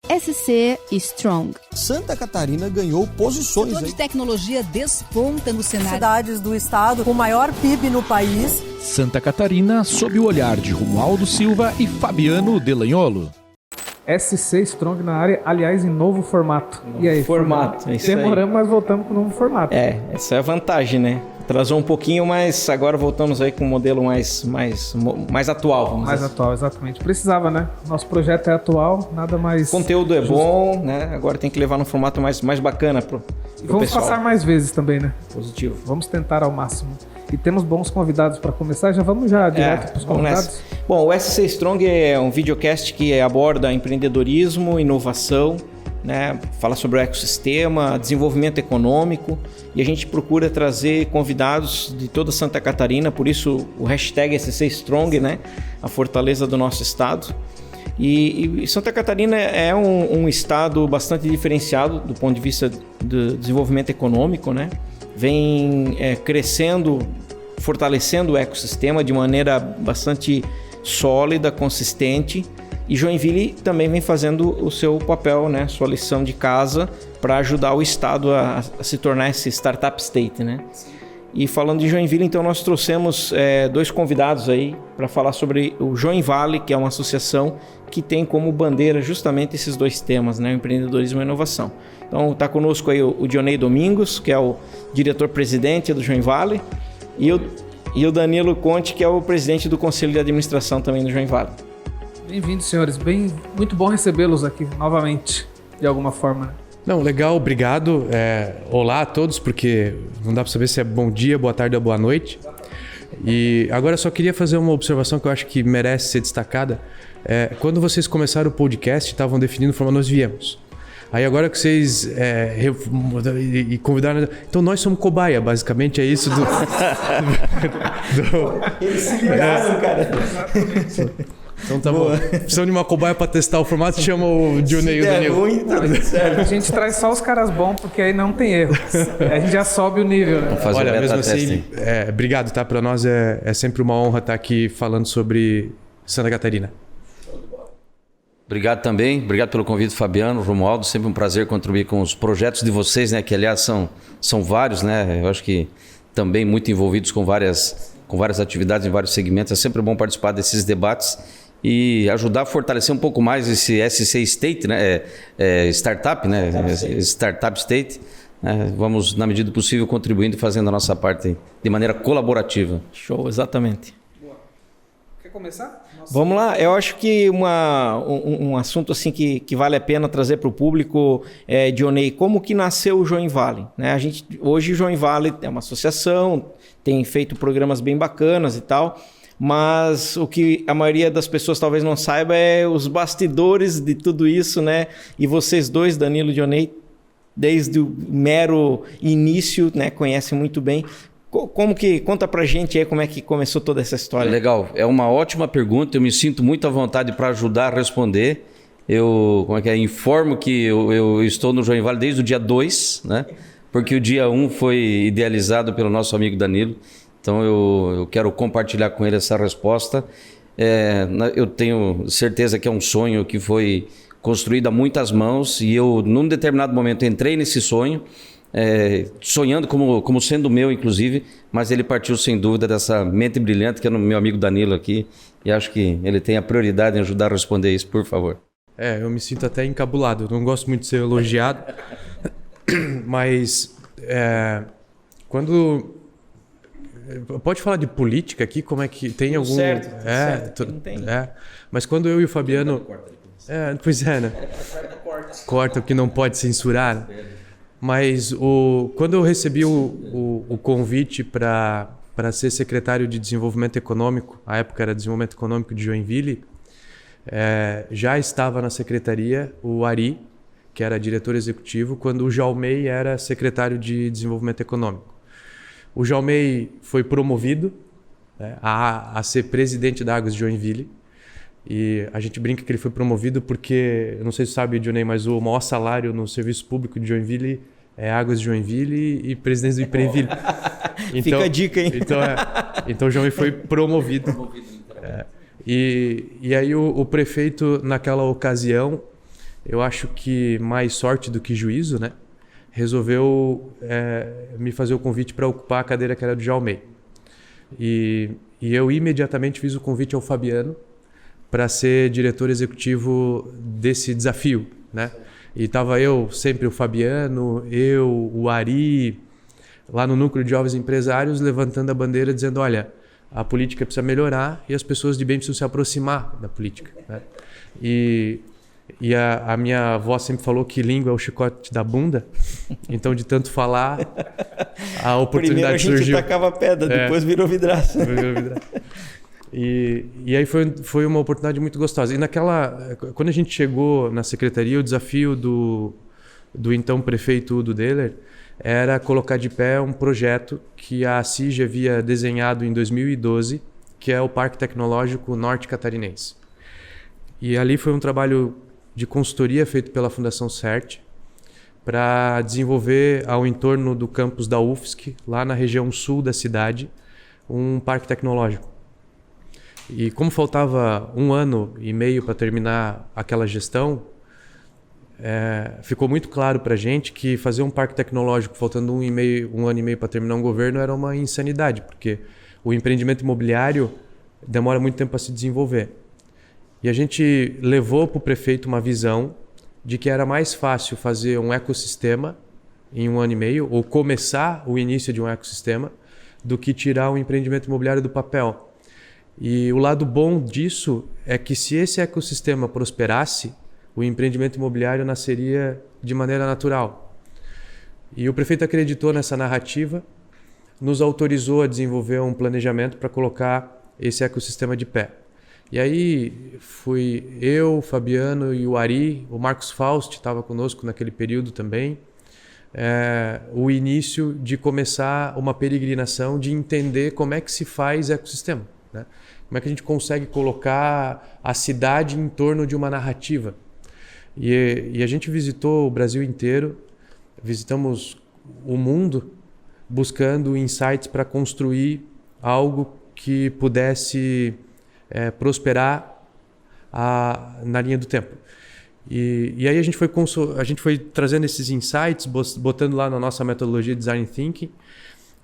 SC Strong. Santa Catarina ganhou posições. O setor de tecnologia desponta no cenário. Cidades do estado com maior PIB no país. Santa Catarina sob o olhar de Romualdo Silva e Fabiano Delanholo. SC Strong na área, aliás, em novo formato. E aí? Formato, isso demoramos, mas voltamos com o novo formato. Essa é a vantagem, né? Atrasou um pouquinho, mas agora voltamos aí com um modelo mais atual. Mais atual, exatamente. Precisava, né? Nosso projeto é atual, nada mais... O conteúdo é bom, né? Agora tem que levar num formato mais bacana pro vamos pessoal. Passar mais vezes também, né? Positivo. Vamos tentar ao máximo. E temos bons convidados para começar. Já vamos direto para os convidados? Bom, o SC Strong é um videocast que aborda empreendedorismo, inovação, né? Fala sobre o ecossistema, desenvolvimento econômico, e a gente procura trazer convidados de toda Santa Catarina, por isso o hashtag SC Strong, né? A fortaleza do nosso estado. E Santa Catarina é um estado bastante diferenciado do ponto de vista do desenvolvimento econômico, né? Vem crescendo, fortalecendo o ecossistema de maneira bastante sólida, consistente. E Joinville também vem fazendo o seu papel, né, sua lição de casa, para ajudar o estado a se tornar esse startup state, né? E falando de Joinville, então nós trouxemos dois convidados aí para falar sobre o Joinvale, que é uma associação que tem como bandeira justamente esses dois temas, né, o empreendedorismo e a inovação. Então está conosco aí o Dionei Domingos, que é o diretor-presidente do Joinvale, e o Danilo Conte, que é o presidente do Conselho de Administração também do Joinvale. Bem-vindos, senhores. Muito bom recebê-los aqui novamente, de alguma forma. Não, legal, obrigado. Olá a todos, porque não dá para saber se é bom dia, boa tarde ou boa noite. E agora eu só queria fazer uma observação que eu acho que merece ser destacada. Quando vocês começaram o podcast, estavam definindo como nós viemos. Aí agora que vocês convidaram... Então nós somos cobaia, basicamente, é isso do... Eles se ligaram, cara. Então tá bom. Precisamos de uma cobaia para testar o formato, chama o Dionei e o Danilo. Ruim, tá certo. A gente traz só os caras bons, porque aí não tem erro. A gente já sobe o nível, né? Olha, mesmo assim, obrigado, tá? Para nós é sempre uma honra estar aqui falando sobre Santa Catarina. Obrigado também, obrigado pelo convite, Fabiano, Romualdo, sempre um prazer contribuir com os projetos de vocês, né? Que aliás são vários, né? Eu acho que também muito envolvidos com várias atividades em vários segmentos. É sempre bom participar desses debates e ajudar a fortalecer um pouco mais esse SC State, né? Startup, né? Startup State. Vamos, na medida do possível, contribuindo e fazendo a nossa parte de maneira colaborativa. Show, exatamente. Boa. Quer começar? Vamos lá, eu acho que um assunto assim que vale a pena trazer para o público, Dionei, como que nasceu o Joinvale, né? Hoje o Joinvale é uma associação, tem feito programas bem bacanas e tal, mas o que a maioria das pessoas talvez não saiba é os bastidores de tudo isso, né? E vocês dois, Danilo e Dionei, desde o mero início, né, conhecem muito bem. Conta pra gente aí como é que começou toda essa história. Legal, é uma ótima pergunta, eu me sinto muito à vontade para ajudar a responder. Eu informo que eu estou no Joinvale desde o dia 2, né? Porque o dia 1 foi idealizado pelo nosso amigo Danilo, então eu quero compartilhar com ele essa resposta. Eu tenho certeza que é um sonho que foi construído a muitas mãos e eu, num determinado momento, entrei nesse sonho, sonhando como sendo meu, inclusive, mas ele partiu sem dúvida dessa mente brilhante que é o meu amigo Danilo aqui, e acho que ele tem a prioridade em ajudar a responder isso, por favor. Eu me sinto até encabulado, eu não gosto muito de ser elogiado, mas quando... Pode falar de política aqui, como é que tem algum... Certo, não tem. Mas quando eu e o Fabiano... Pois é, né? Corta o que não pode censurar. Mas quando eu recebi o convite para ser secretário de Desenvolvimento Econômico, à época era Desenvolvimento Econômico de Joinville, já estava na secretaria o Ari, que era diretor executivo, quando o Jalmei era secretário de Desenvolvimento Econômico. O Jalmei foi promovido, né, a ser presidente da Águas de Joinville. E a gente brinca que ele foi promovido porque, eu não sei se sabe, Dionei, mas o maior salário no serviço público de Joinville é Águas de Joinville e presidente do Ipreville. Então, fica a dica, hein? Então o Jalmei foi promovido. E aí o prefeito, naquela ocasião, eu acho que mais sorte do que juízo, né? Resolveu me fazer o convite para ocupar a cadeira que era do Jaume. E eu imediatamente fiz o convite ao Fabiano para ser diretor executivo desse desafio, né? E estava eu, sempre o Fabiano, eu, o Ari, lá no Núcleo de Jovens Empresários, levantando a bandeira, dizendo, olha, a política precisa melhorar e as pessoas de bem precisam se aproximar da política, né? E a minha avó sempre falou que língua é o chicote da bunda, então de tanto falar, a oportunidade surgiu. Primeiro a gente tacava pedra, depois virou vidraça. E aí foi uma oportunidade muito gostosa. E quando a gente chegou na secretaria, o desafio do então prefeito Udo Deller era colocar de pé um projeto que a CIG havia desenhado em 2012, que é o Parque Tecnológico Norte Catarinense. E ali foi um trabalho de consultoria feito pela Fundação CERT para desenvolver ao entorno do campus da UFSC, lá na região sul da cidade, um parque tecnológico. E como faltava 1 ano e meio para terminar aquela gestão, ficou muito claro para a gente que fazer um parque tecnológico faltando 1 ano e meio para terminar um governo era uma insanidade, porque o empreendimento imobiliário demora muito tempo para se desenvolver. E a gente levou para o prefeito uma visão de que era mais fácil fazer um ecossistema em 1 ano e meio, ou começar o início de um ecossistema, do que tirar o empreendimento imobiliário do papel. E o lado bom disso é que se esse ecossistema prosperasse, o empreendimento imobiliário nasceria de maneira natural. E o prefeito acreditou nessa narrativa, nos autorizou a desenvolver um planejamento para colocar esse ecossistema de pé. E aí fui eu, o Fabiano e o Ari, o Marcos Faust estava conosco naquele período também, o início de começar uma peregrinação de entender como é que se faz ecossistema, né? Como é que a gente consegue colocar a cidade em torno de uma narrativa. E a gente visitou o Brasil inteiro, visitamos o mundo buscando insights para construir algo que pudesse prosperar na linha do tempo. E aí a gente foi trazendo esses insights, botando lá na nossa metodologia de Design Thinking,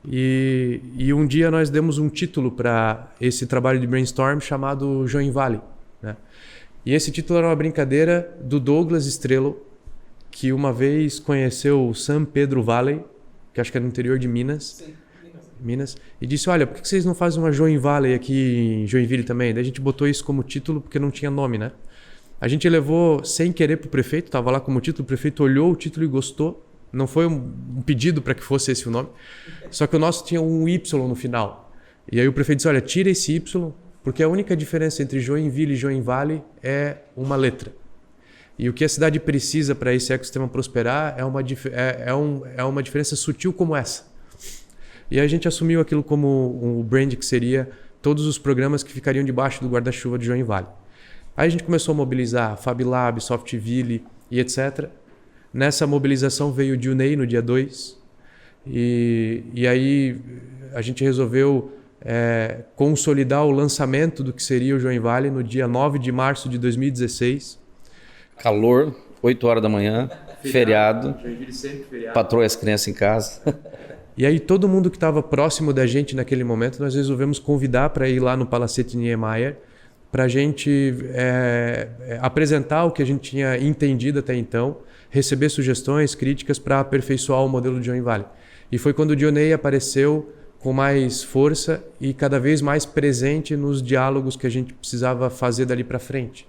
e um dia nós demos um título para esse trabalho de brainstorm chamado Join Valley, né? E esse título era uma brincadeira do Douglas Estrello, que uma vez conheceu o San Pedro Valley, que acho que é no interior de Minas. Sim. Minas, e disse, olha, por que vocês não fazem uma Join Valley aqui em Joinville também? Daí a gente botou isso como título porque não tinha nome, né? A gente levou sem querer para o prefeito, estava lá como título, o prefeito olhou o título e gostou. Não foi um pedido para que fosse esse o nome, só que o nosso tinha um Y no final. E aí o prefeito disse, olha, tira esse Y, porque a única diferença entre Joinville e Join Valley é uma letra. E o que a cidade precisa para esse ecossistema prosperar é uma diferença sutil como essa. E a gente assumiu aquilo como o brand que seria todos os programas que ficariam debaixo do guarda-chuva de Join Valley. Aí a gente começou a mobilizar FabLab, Softville e etc. Nessa mobilização veio o Junei no dia 2. E aí a gente resolveu consolidar o lançamento do que seria o Join Valley no dia 9 de março de 2016. Calor, 8 horas da manhã, feriado, patroa as crianças em casa. E aí todo mundo que estava próximo da gente naquele momento, nós resolvemos convidar para ir lá no Palacete Niemeyer para a gente apresentar o que a gente tinha entendido até então, receber sugestões, críticas para aperfeiçoar o modelo de Join Valley. E foi quando o Dionei apareceu com mais força e cada vez mais presente nos diálogos que a gente precisava fazer dali para frente.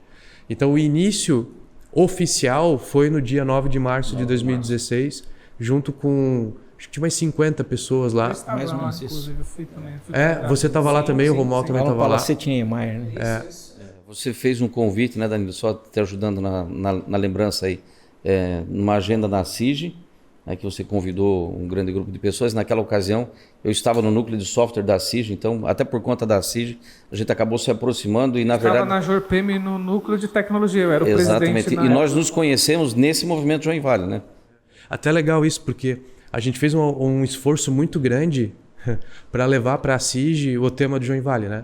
Então o início oficial foi no dia 9 de março de 2016, junto com... Acho que tinha mais 50 pessoas lá. Eu estava mais lá, inclusive, eu fui também. Você estava lá também, o Romualdo também estava lá. Palacete Niemeyer, né? Você fez um convite, né, Danilo, só te ajudando na lembrança aí, numa agenda da CIG, né, que você convidou um grande grupo de pessoas. Naquela ocasião, eu estava no núcleo de software da CIG, então, até por conta da CIG, a gente acabou se aproximando e, na verdade... Estava na JORPEM no núcleo de tecnologia, eu era o exatamente. presidente. E nós nos conhecemos nesse movimento Join Valley, né? Até legal isso, porque a gente fez um esforço muito grande para levar para a CIG o tema do Join Valley, né?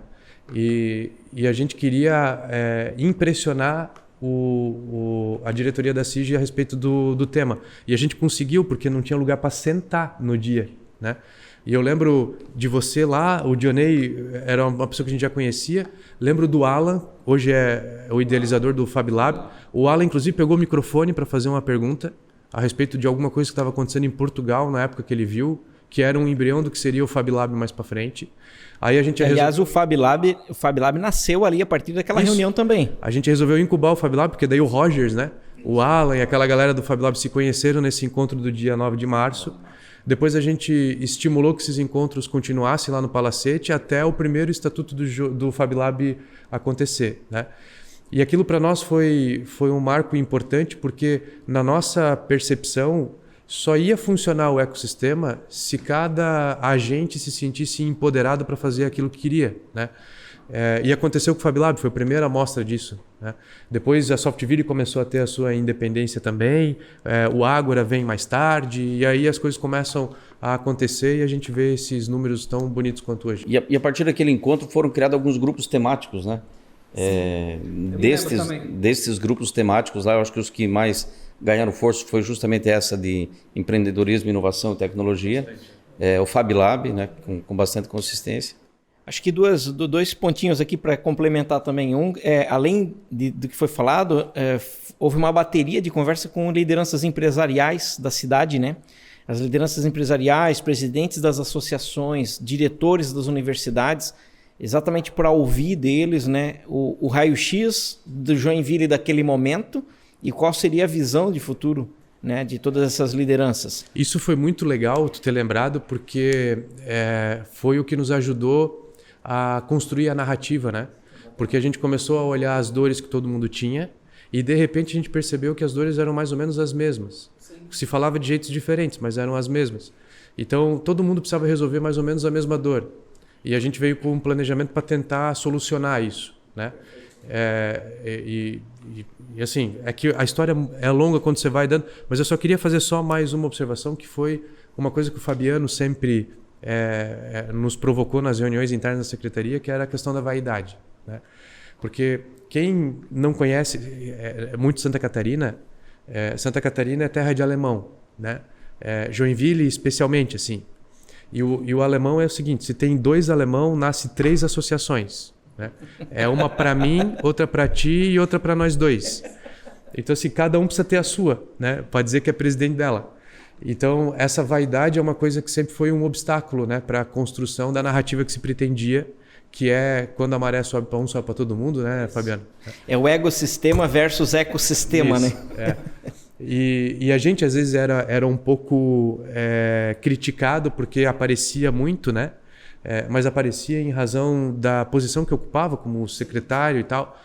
E a gente queria impressionar a diretoria da CIG a respeito do tema. E a gente conseguiu porque não tinha lugar para sentar no dia, né? E eu lembro de você lá, o Dionei era uma pessoa que a gente já conhecia. Lembro do Alan, hoje é o idealizador do Fab Lab. O Alan, inclusive, pegou o microfone para fazer uma pergunta a respeito de alguma coisa que estava acontecendo em Portugal na época que ele viu, que era um embrião do que seria o Fab Lab mais para frente. Aí a gente Aliás, o Fab Lab nasceu ali a partir daquela reunião também. A gente resolveu incubar o Fab Lab, porque daí o Rogers, né, o Alan e aquela galera do Fab Lab se conheceram nesse encontro do dia 9 de março. Depois a gente estimulou que esses encontros continuassem lá no Palacete até o primeiro estatuto do Fab Lab acontecer, né? E aquilo para nós foi um marco importante, porque na nossa percepção só ia funcionar o ecossistema se cada agente se sentisse empoderado para fazer aquilo que queria, né? E aconteceu com o Fab Lab, foi a primeira amostra disso, né? Depois a Softville começou a ter a sua independência também, o Ágora vem mais tarde, e aí as coisas começam a acontecer e a gente vê esses números tão bonitos quanto hoje. E a partir daquele encontro foram criados alguns grupos temáticos, né? Destes grupos temáticos lá, eu acho que os que mais ganharam força foi justamente essa de empreendedorismo, inovação e tecnologia, o Fab Lab, né? com bastante consistência. Acho que dois pontinhos aqui para complementar também. Além do que foi falado, houve uma bateria de conversa com lideranças empresariais da cidade, né? As lideranças empresariais, presidentes das associações, diretores das universidades, exatamente para ouvir deles, né, o raio-x do Joinville daquele momento e qual seria a visão de futuro, né, de todas essas lideranças. Isso foi muito legal tu ter lembrado, porque foi o que nos ajudou a construir a narrativa, né? Porque a gente começou a olhar as dores que todo mundo tinha e de repente a gente percebeu que as dores eram mais ou menos as mesmas. Se falava de jeitos diferentes, mas eram as mesmas. Então todo mundo precisava resolver mais ou menos a mesma dor. E a gente veio com um planejamento para tentar solucionar isso, né? E assim, é que a história é longa quando você vai dando, mas eu só queria fazer só mais uma observação, que foi uma coisa que o Fabiano sempre nos provocou nas reuniões internas da secretaria, que era a questão da vaidade, né? Porque quem não conhece muito Santa Catarina é terra de alemão, né? Joinville especialmente, assim. E o alemão é o seguinte: se tem 2 alemão, nasce 3 associações, né? Uma para mim, outra para ti e outra para nós 2. Então, assim, cada um precisa ter a sua, né? Pode dizer que é presidente dela. Então, essa vaidade é uma coisa que sempre foi um obstáculo, né, para a construção da narrativa que se pretendia, que é quando a maré sobe para um, sobe para todo mundo, né, Fabiano? É o ecossistema versus ecossistema, isso, né? E a gente, às vezes, era um pouco criticado porque aparecia muito, né? Mas aparecia em razão da posição que ocupava como secretário e tal.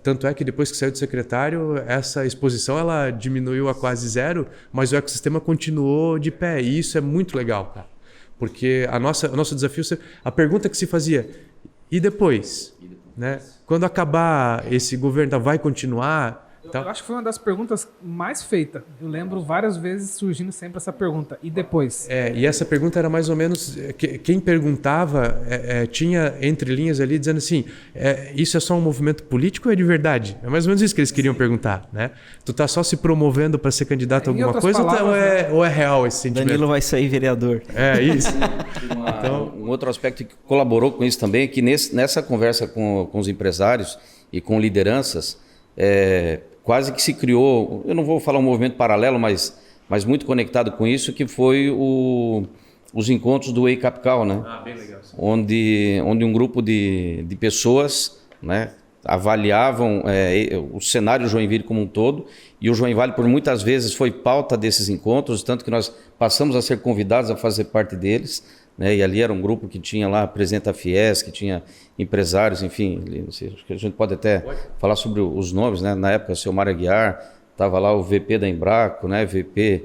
Tanto é que depois que saiu de secretário, essa exposição ela diminuiu a quase zero, mas o ecossistema continuou de pé. E isso é muito legal, cara. Porque o nosso desafio... A pergunta que se fazia, e depois? Né? Quando acabar esse governo, vai continuar? Eu acho que foi uma das perguntas mais feitas. Eu lembro várias vezes surgindo sempre essa pergunta. E depois? E essa pergunta era mais ou menos... Quem perguntava tinha entre linhas ali dizendo assim, isso é só um movimento político ou é de verdade? É mais ou menos isso que eles queriam perguntar, né? Tu tá só se promovendo para ser candidato a alguma coisa ou é real esse sentimento? Danilo vai sair vereador. Isso. Então, um outro aspecto que colaborou com isso também é que nessa conversa com os empresários e com lideranças, quase que se criou, eu não vou falar um movimento paralelo, mas muito conectado com isso, que foi os encontros do Way Capital, né? Bem legal. Onde um grupo de pessoas, né, avaliavam o cenário Joinville como um todo, e o Joinville por muitas vezes foi pauta desses encontros, tanto que nós passamos a ser convidados a fazer parte deles, né? E ali era um grupo que tinha lá presidente da Fies, que tinha empresários, enfim, não sei, acho que a gente pode até falar sobre os nomes, né? Na época, o seu Mário Aguiar, estava lá o VP da Embraco, né? VP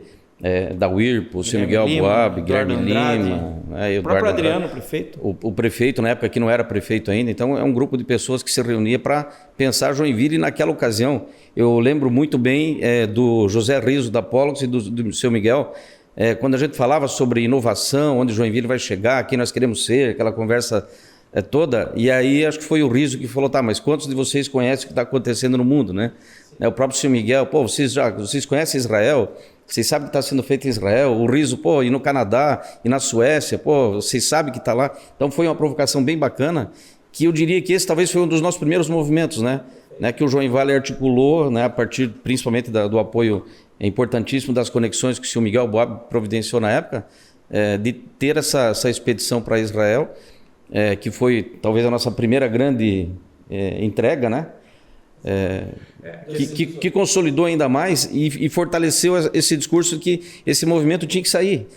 da Whirlpool, o seu Miguel Boab, Guilherme Lima, o próprio Adriano, prefeito. O prefeito, na época, que não era prefeito ainda. Então, é um grupo de pessoas que se reunia para pensar Joinville. E naquela ocasião, eu lembro muito bem do José Riso da Pollux e do seu Miguel, quando a gente falava sobre inovação, onde Joinville vai chegar, quem nós queremos ser, aquela conversa toda. E aí, acho que foi o Riso que falou, tá, mas quantos de vocês conhecem o que está acontecendo no mundo, né? né? O próprio senhor Miguel, pô, vocês conhecem Israel? Vocês sabem que está sendo feito em Israel? O riso, pô, e no Canadá, e na Suécia, pô, vocês sabem que está lá? Então foi uma provocação bem bacana, que eu diria que esse talvez foi um dos nossos primeiros movimentos, né? Que o Joinville articulou, né, a partir principalmente do apoio importantíssimo das conexões que o senhor Miguel Boab providenciou na época, de ter essa expedição para Israel, que foi talvez a nossa primeira grande entrega, né? Que consolidou ainda mais e fortaleceu esse discurso que esse movimento tinha que sair.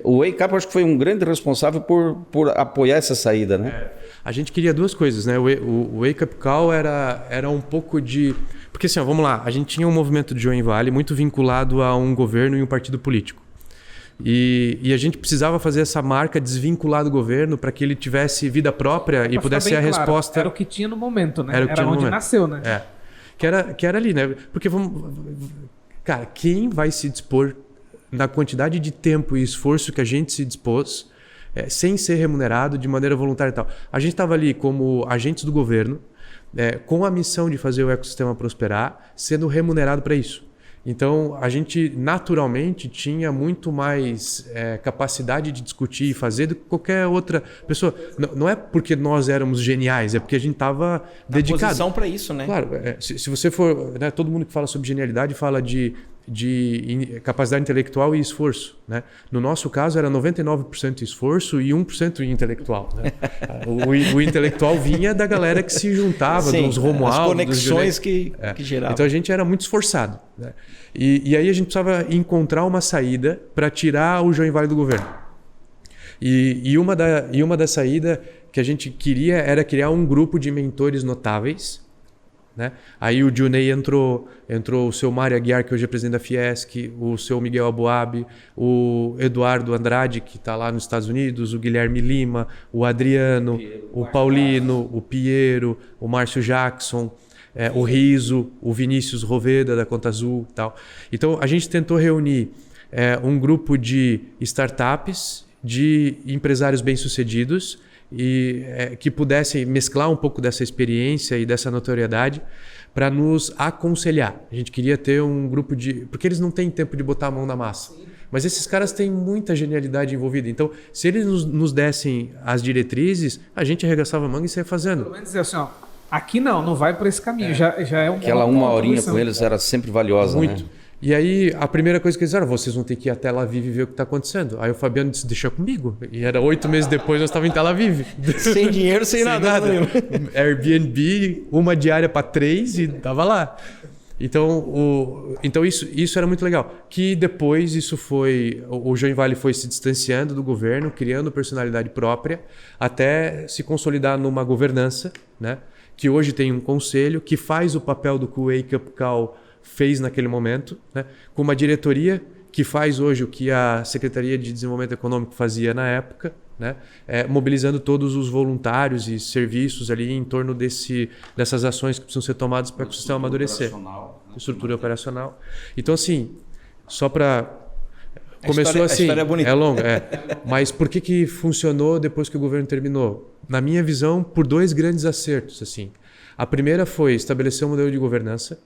O Wake Up acho que foi um grande responsável por apoiar essa saída, né? A gente queria duas coisas, né? O Wake Up Call era um pouco de... Porque assim, ó, vamos lá, a gente tinha um movimento de Joinville muito vinculado a um governo e um partido político. E a gente precisava fazer essa marca desvincular do governo para que ele tivesse vida própria e pudesse ser a resposta... Era o que tinha no momento, né? Era onde momento. Nasceu, né? Que era ali, né? Porque cara, quem vai se dispor na quantidade de tempo e esforço que a gente se dispôs, sem ser remunerado de maneira voluntária e tal? A gente estava ali como agentes do governo, com a missão de fazer o ecossistema prosperar, sendo remunerado para isso. Então, a gente naturalmente tinha muito mais capacidade de discutir e fazer do que qualquer outra pessoa. Não é porque nós éramos geniais, é porque a gente estava dedicado. Posição para isso, né? Claro, se você for... Né, todo mundo que fala sobre genialidade fala de capacidade intelectual e esforço, né? No nosso caso, era 99% esforço e 1% intelectual, né? o intelectual vinha da galera que se juntava, dos Romualdos, as conexões que geravam. Então a gente era muito esforçado, né? E aí a gente precisava encontrar uma saída para tirar o Joinville do governo. E uma das saídas que a gente queria era criar um grupo de mentores notáveis, né? Aí o Junei entrou o seu Mário Aguiar, que hoje é presidente da Fiesc, o seu Miguel Aboab, o Eduardo Andrade, que está lá nos Estados Unidos, o Guilherme Lima, o Adriano, o Paulino, o Piero, o Márcio Jackson, o Riso, o Vinícius Roveda, da Conta Azul e tal. Então a gente tentou reunir um grupo de startups, de empresários bem-sucedidos, e que pudessem mesclar um pouco dessa experiência e dessa notoriedade para nos aconselhar. A gente queria ter um grupo de... Porque eles não têm tempo de botar a mão na massa. Mas esses caras têm muita genialidade envolvida. Então, se eles nos dessem as diretrizes, a gente arregaçava a manga e saia fazendo. Pelo menos dizer assim, ó, aqui não vai por esse caminho. Já é um Aquela uma horinha com eles era sempre valiosa, muito. Né? E aí, a primeira coisa que eles disseram, vocês vão ter que ir até Tel Aviv e ver o que está acontecendo. Aí o Fabiano disse, deixa comigo. E era 8 meses depois, nós estávamos em Tel Aviv. Sem dinheiro, sem nada. Airbnb, uma diária para 3 e estava lá. Então isso era muito legal. Que depois o Joinville foi se distanciando do governo, criando personalidade própria, até se consolidar numa governança, né? Que hoje tem um conselho que faz o papel do que o Wake Up Call fez naquele momento, né? Com uma diretoria que faz hoje o que a Secretaria de Desenvolvimento Econômico fazia na época, né? Mobilizando todos os voluntários e serviços ali em torno dessas ações que precisam ser tomadas para que o sistema amadurecer. Estrutura operacional. Então, assim, só para... Começou assim, a história é bonita. É longa, mas por que funcionou depois que o governo terminou? Na minha visão, por 2 grandes acertos, assim. A primeira foi estabelecer um modelo de governança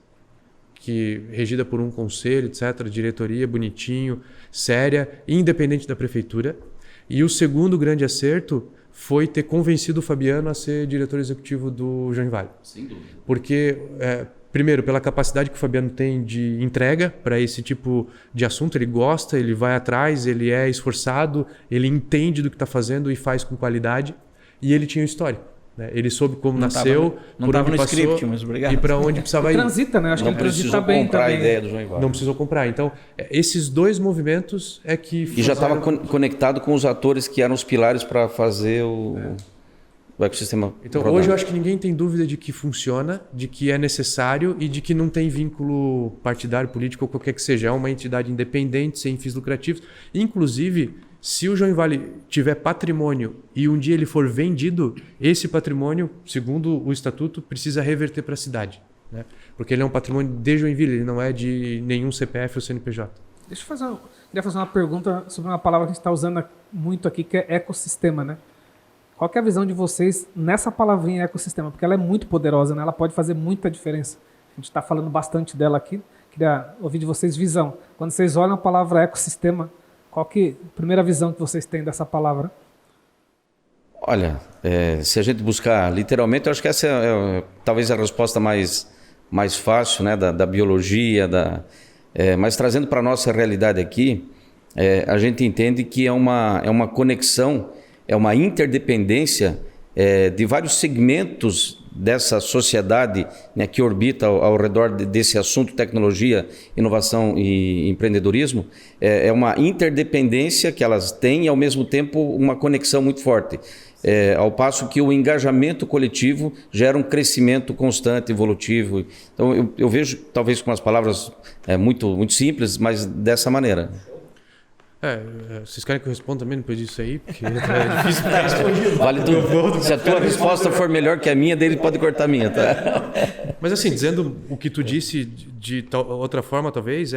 regida por um conselho, etc., diretoria, bonitinho, séria, independente da prefeitura. E o segundo grande acerto foi ter convencido o Fabiano a ser diretor executivo do Joinville. Sem dúvida. Porque, primeiro, pela capacidade que o Fabiano tem de entrega para esse tipo de assunto, ele gosta, ele vai atrás, ele é esforçado, ele entende do que está fazendo e faz com qualidade. E ele tinha um histórico. Né? Ele soube como nasceu, não por estava onde no passou script, mas obrigado. E para onde precisava ir. Transita, né? Acho que ele transita bem comprar também. a ideia do Joinville. Não precisou comprar. Então, esses 2 movimentos é que... E já estava conectado com os atores que eram os pilares para fazer o ecossistema. Então, rodar. hoje eu acho que ninguém tem dúvida de que funciona, de que é necessário e de que não tem vínculo partidário, político ou qualquer que seja. É uma entidade independente, sem fins lucrativos. Inclusive, se o Joinville tiver patrimônio e um dia ele for vendido, esse patrimônio, segundo o estatuto, precisa reverter para a cidade. Né? Porque ele é um patrimônio de Joinville, ele não é de nenhum CPF ou CNPJ. Deixa eu queria fazer uma pergunta sobre uma palavra que a gente está usando muito aqui, que é ecossistema, né? Qual que é a visão de vocês nessa palavrinha ecossistema? Porque ela é muito poderosa, né? Ela pode fazer muita diferença. A gente está falando bastante dela aqui. Queria ouvir de vocês visão. Quando vocês olham a palavra ecossistema, qual que é a primeira visão que vocês têm dessa palavra? Olha, se a gente buscar literalmente, eu acho que essa é talvez a resposta mais fácil, né, da biologia, mas trazendo para a nossa realidade aqui, a gente entende que é uma conexão, é uma interdependência de vários segmentos dessa sociedade, né, que orbita ao redor desse assunto tecnologia, inovação e empreendedorismo. É uma interdependência que elas têm e, ao mesmo tempo, uma conexão muito forte. Ao passo que o engajamento coletivo gera um crescimento constante, evolutivo. Então, eu vejo, talvez com as palavras muito, muito simples, mas dessa maneira. Vocês querem que eu responda também depois disso aí? Porque é difícil ficar respondido. Vale tudo. Se a tua resposta for melhor que a minha, dele pode cortar a minha, tá? Mas assim, dizendo o que tu disse de outra forma, talvez,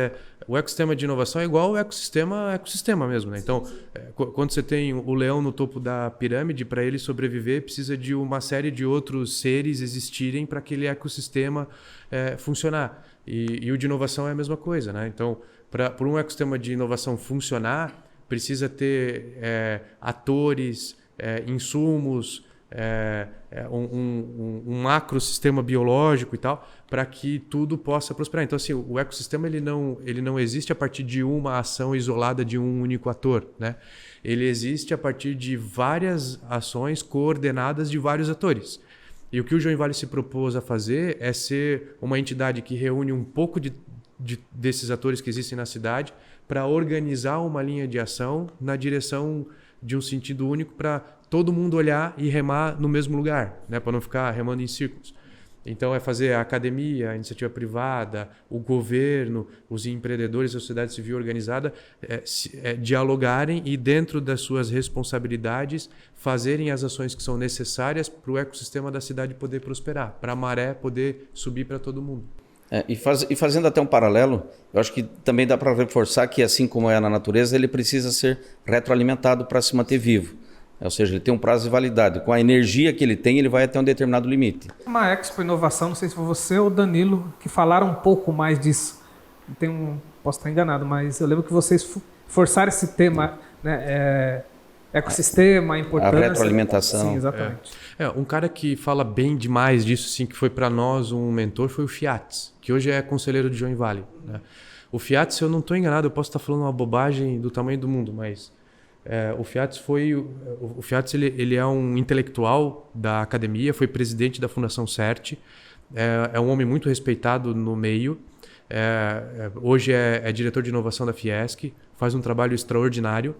o ecossistema de inovação é igual ao ecossistema mesmo, né? Então, quando você tem o leão no topo da pirâmide, para ele sobreviver, precisa de uma série de outros seres existirem para aquele ecossistema funcionar. E o de inovação é a mesma coisa, né? Então, por um ecossistema de inovação funcionar, precisa ter atores, insumos, um macrosistema biológico e tal, para que tudo possa prosperar. Então, assim, o ecossistema ele não existe a partir de uma ação isolada de um único ator, né? Ele existe a partir de várias ações coordenadas de vários atores. E o que o Joinvale se propôs a fazer é ser uma entidade que reúne um pouco desses atores que existem na cidade para organizar uma linha de ação na direção de um sentido único para todo mundo olhar e remar no mesmo lugar, né? Para não ficar remando em círculos. Então é fazer a academia, a iniciativa privada, o governo, os empreendedores, a sociedade civil organizada dialogarem e, dentro das suas responsabilidades, fazerem as ações que são necessárias para o ecossistema da cidade poder prosperar, para a maré poder subir para todo mundo. E fazendo até um paralelo, eu acho que também dá para reforçar que, assim como é na natureza, ele precisa ser retroalimentado para se manter vivo. Ou seja, ele tem um prazo de validade. Com a energia que ele tem, ele vai até um determinado limite. Uma Expo Inovação, não sei se foi você ou o Danilo, que falaram um pouco mais disso. Posso estar enganado, mas eu lembro que vocês forçaram esse tema, né? Ecossistema, a importância. A retroalimentação. Sim, exatamente. Um cara que fala bem demais disso, assim, que foi para nós um mentor, foi o Fiat, que hoje é conselheiro de Joinvale, né? O Fiat, se eu não estou enganado, eu posso estar falando uma bobagem do tamanho do mundo, mas o Fiat ele é um intelectual da academia, foi presidente da Fundação CERT, é um homem muito respeitado no meio, hoje é diretor de inovação da Fiesc, faz um trabalho extraordinário.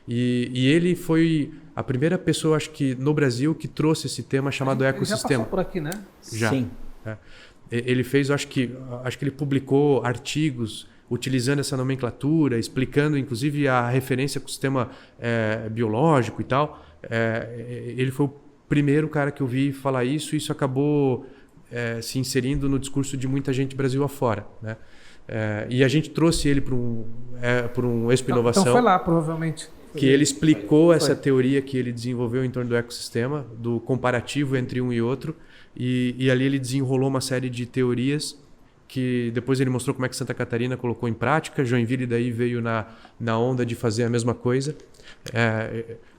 E ele foi a primeira pessoa, acho que no Brasil, que trouxe esse tema chamado ecossistema. Já passou por aqui, né? Já. Sim. Ele fez, acho que ele publicou artigos utilizando essa nomenclatura, explicando inclusive a referência com o sistema biológico e tal. Ele foi o primeiro cara que eu vi falar isso, e isso acabou se inserindo no discurso de muita gente Brasil afora, né? E a gente trouxe ele para um Expo Inovação. Então foi lá, provavelmente. Que ele explicou essa teoria que ele desenvolveu em torno do ecossistema, do comparativo entre um e outro, e ali ele desenrolou uma série de teorias que depois ele mostrou como é que Santa Catarina colocou em prática. Joinville daí veio na onda de fazer a mesma coisa.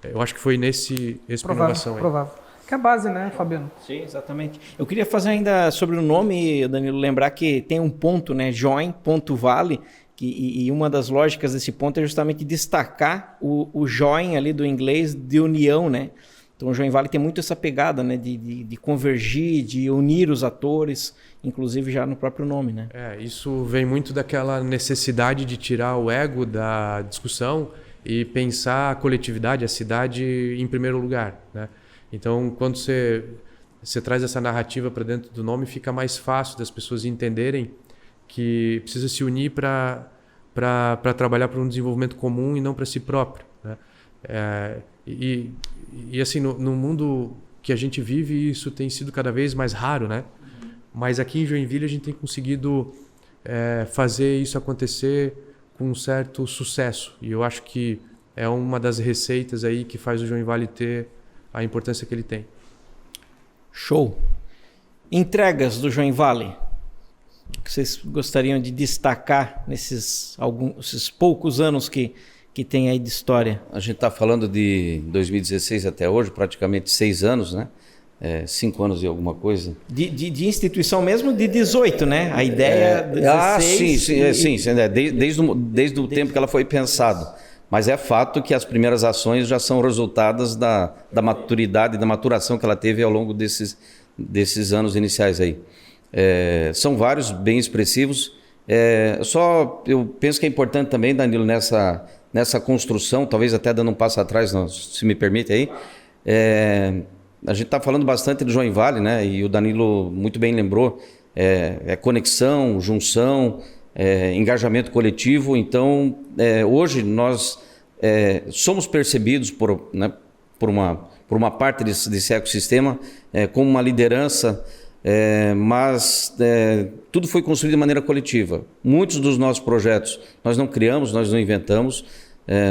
Eu acho que foi nesse Expo Inovação. Provável. Que é a base, né, Fabiano? Sim, exatamente. Eu queria fazer ainda sobre o nome, Danilo, lembrar que tem um ponto, né, join.vale, e uma das lógicas desse ponto é justamente destacar o join ali do inglês de união, né? Então o Joinvale tem muito essa pegada, né, de convergir, de unir os atores, inclusive já no próprio nome, né? Isso vem muito daquela necessidade de tirar o ego da discussão e pensar a coletividade, a cidade em primeiro lugar, né? Então, quando você traz essa narrativa para dentro do nome, fica mais fácil das pessoas entenderem que precisa se unir para trabalhar para um desenvolvimento comum e não para si próprio, né? E assim, no mundo que a gente vive, isso tem sido cada vez mais raro, né? Mas aqui em Joinville a gente tem conseguido fazer isso acontecer com um certo sucesso. E eu acho que é uma das receitas aí que faz o Joinvale ter a importância que ele tem. Show. Entregas do Joinvale. O que vocês gostariam de destacar nesses esses poucos anos que tem aí de história? A gente está falando de 2016 até hoje, praticamente 6 anos, né? 5 anos e alguma coisa. De instituição mesmo, de 18, né? A ideia... 16 sim. Desde o tempo que ela foi pensada. Mas é fato que as primeiras ações já são resultados da maturidade, da maturação que ela teve ao longo desses anos iniciais aí. São vários, bem expressivos. Eu penso que é importante também, Danilo, nessa construção, talvez até dando um passo atrás, se me permite aí, a gente está falando bastante de João Vale, né? E o Danilo muito bem lembrou, conexão, junção, engajamento coletivo. Então, hoje nós somos percebidos por uma parte desse ecossistema como uma liderança, mas tudo foi construído de maneira coletiva. Muitos dos nossos projetos nós não criamos, nós não inventamos.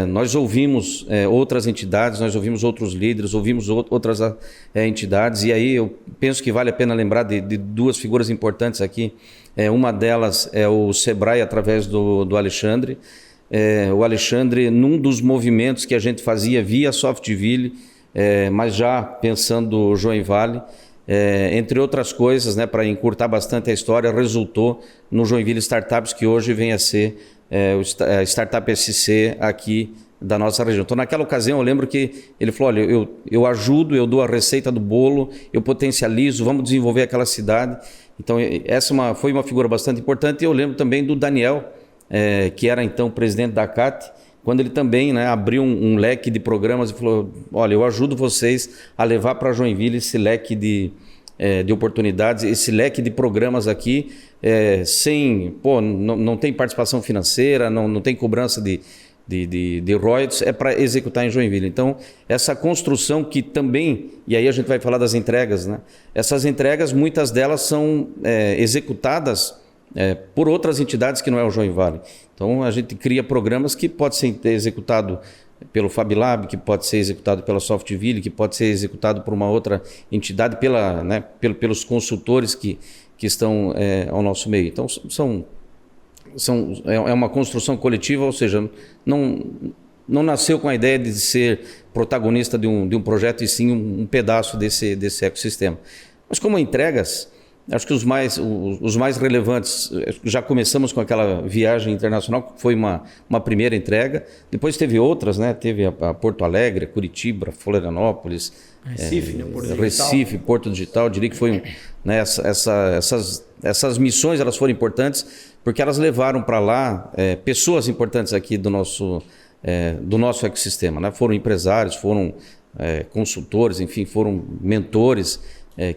Nós ouvimos outras entidades, nós ouvimos outros líderes, ouvimos outras entidades, e aí eu penso que vale a pena lembrar de 2 figuras importantes aqui. Uma delas é o Sebrae, através do Alexandre. O Alexandre, num dos movimentos que a gente fazia via Softville, mas já pensando João Vale, entre outras coisas, né, para encurtar bastante a história, resultou no Joinville Startups, que hoje vem a ser o Startup SC aqui da nossa região. Então, naquela ocasião, eu lembro que ele falou, olha, eu ajudo, eu dou a receita do bolo, eu potencializo, vamos desenvolver aquela cidade. Então, essa foi uma figura bastante importante. E eu lembro também do Daniel, que era então presidente da CAT, quando ele também, né, abriu um leque de programas e falou, olha, eu ajudo vocês a levar para Joinville esse leque de oportunidades, esse leque de programas aqui, não tem participação financeira, não tem cobrança de royalties, para executar em Joinville. Então, essa construção que também, e aí a gente vai falar das entregas, né? Essas entregas, muitas delas são executadas por outras entidades que não é o João Vale. Então, a gente cria programas que pode ser executado pelo FabLab, que pode ser executado pela Softville, que pode ser executado por uma outra entidade, pelos consultores que estão ao nosso meio. Então, é uma construção coletiva, ou seja, não nasceu com a ideia de ser protagonista de um projeto, e sim um pedaço desse ecossistema. Mas como entregas, acho que os mais relevantes, já começamos com aquela viagem internacional, que foi uma primeira entrega. Depois teve outras, né? Teve a Porto Alegre, Curitiba, Florianópolis, Recife, Porto Digital. Eu diria que foi essas missões, elas foram importantes porque elas levaram para lá pessoas importantes aqui do nosso ecossistema, né? Foram empresários, foram consultores, enfim, foram mentores,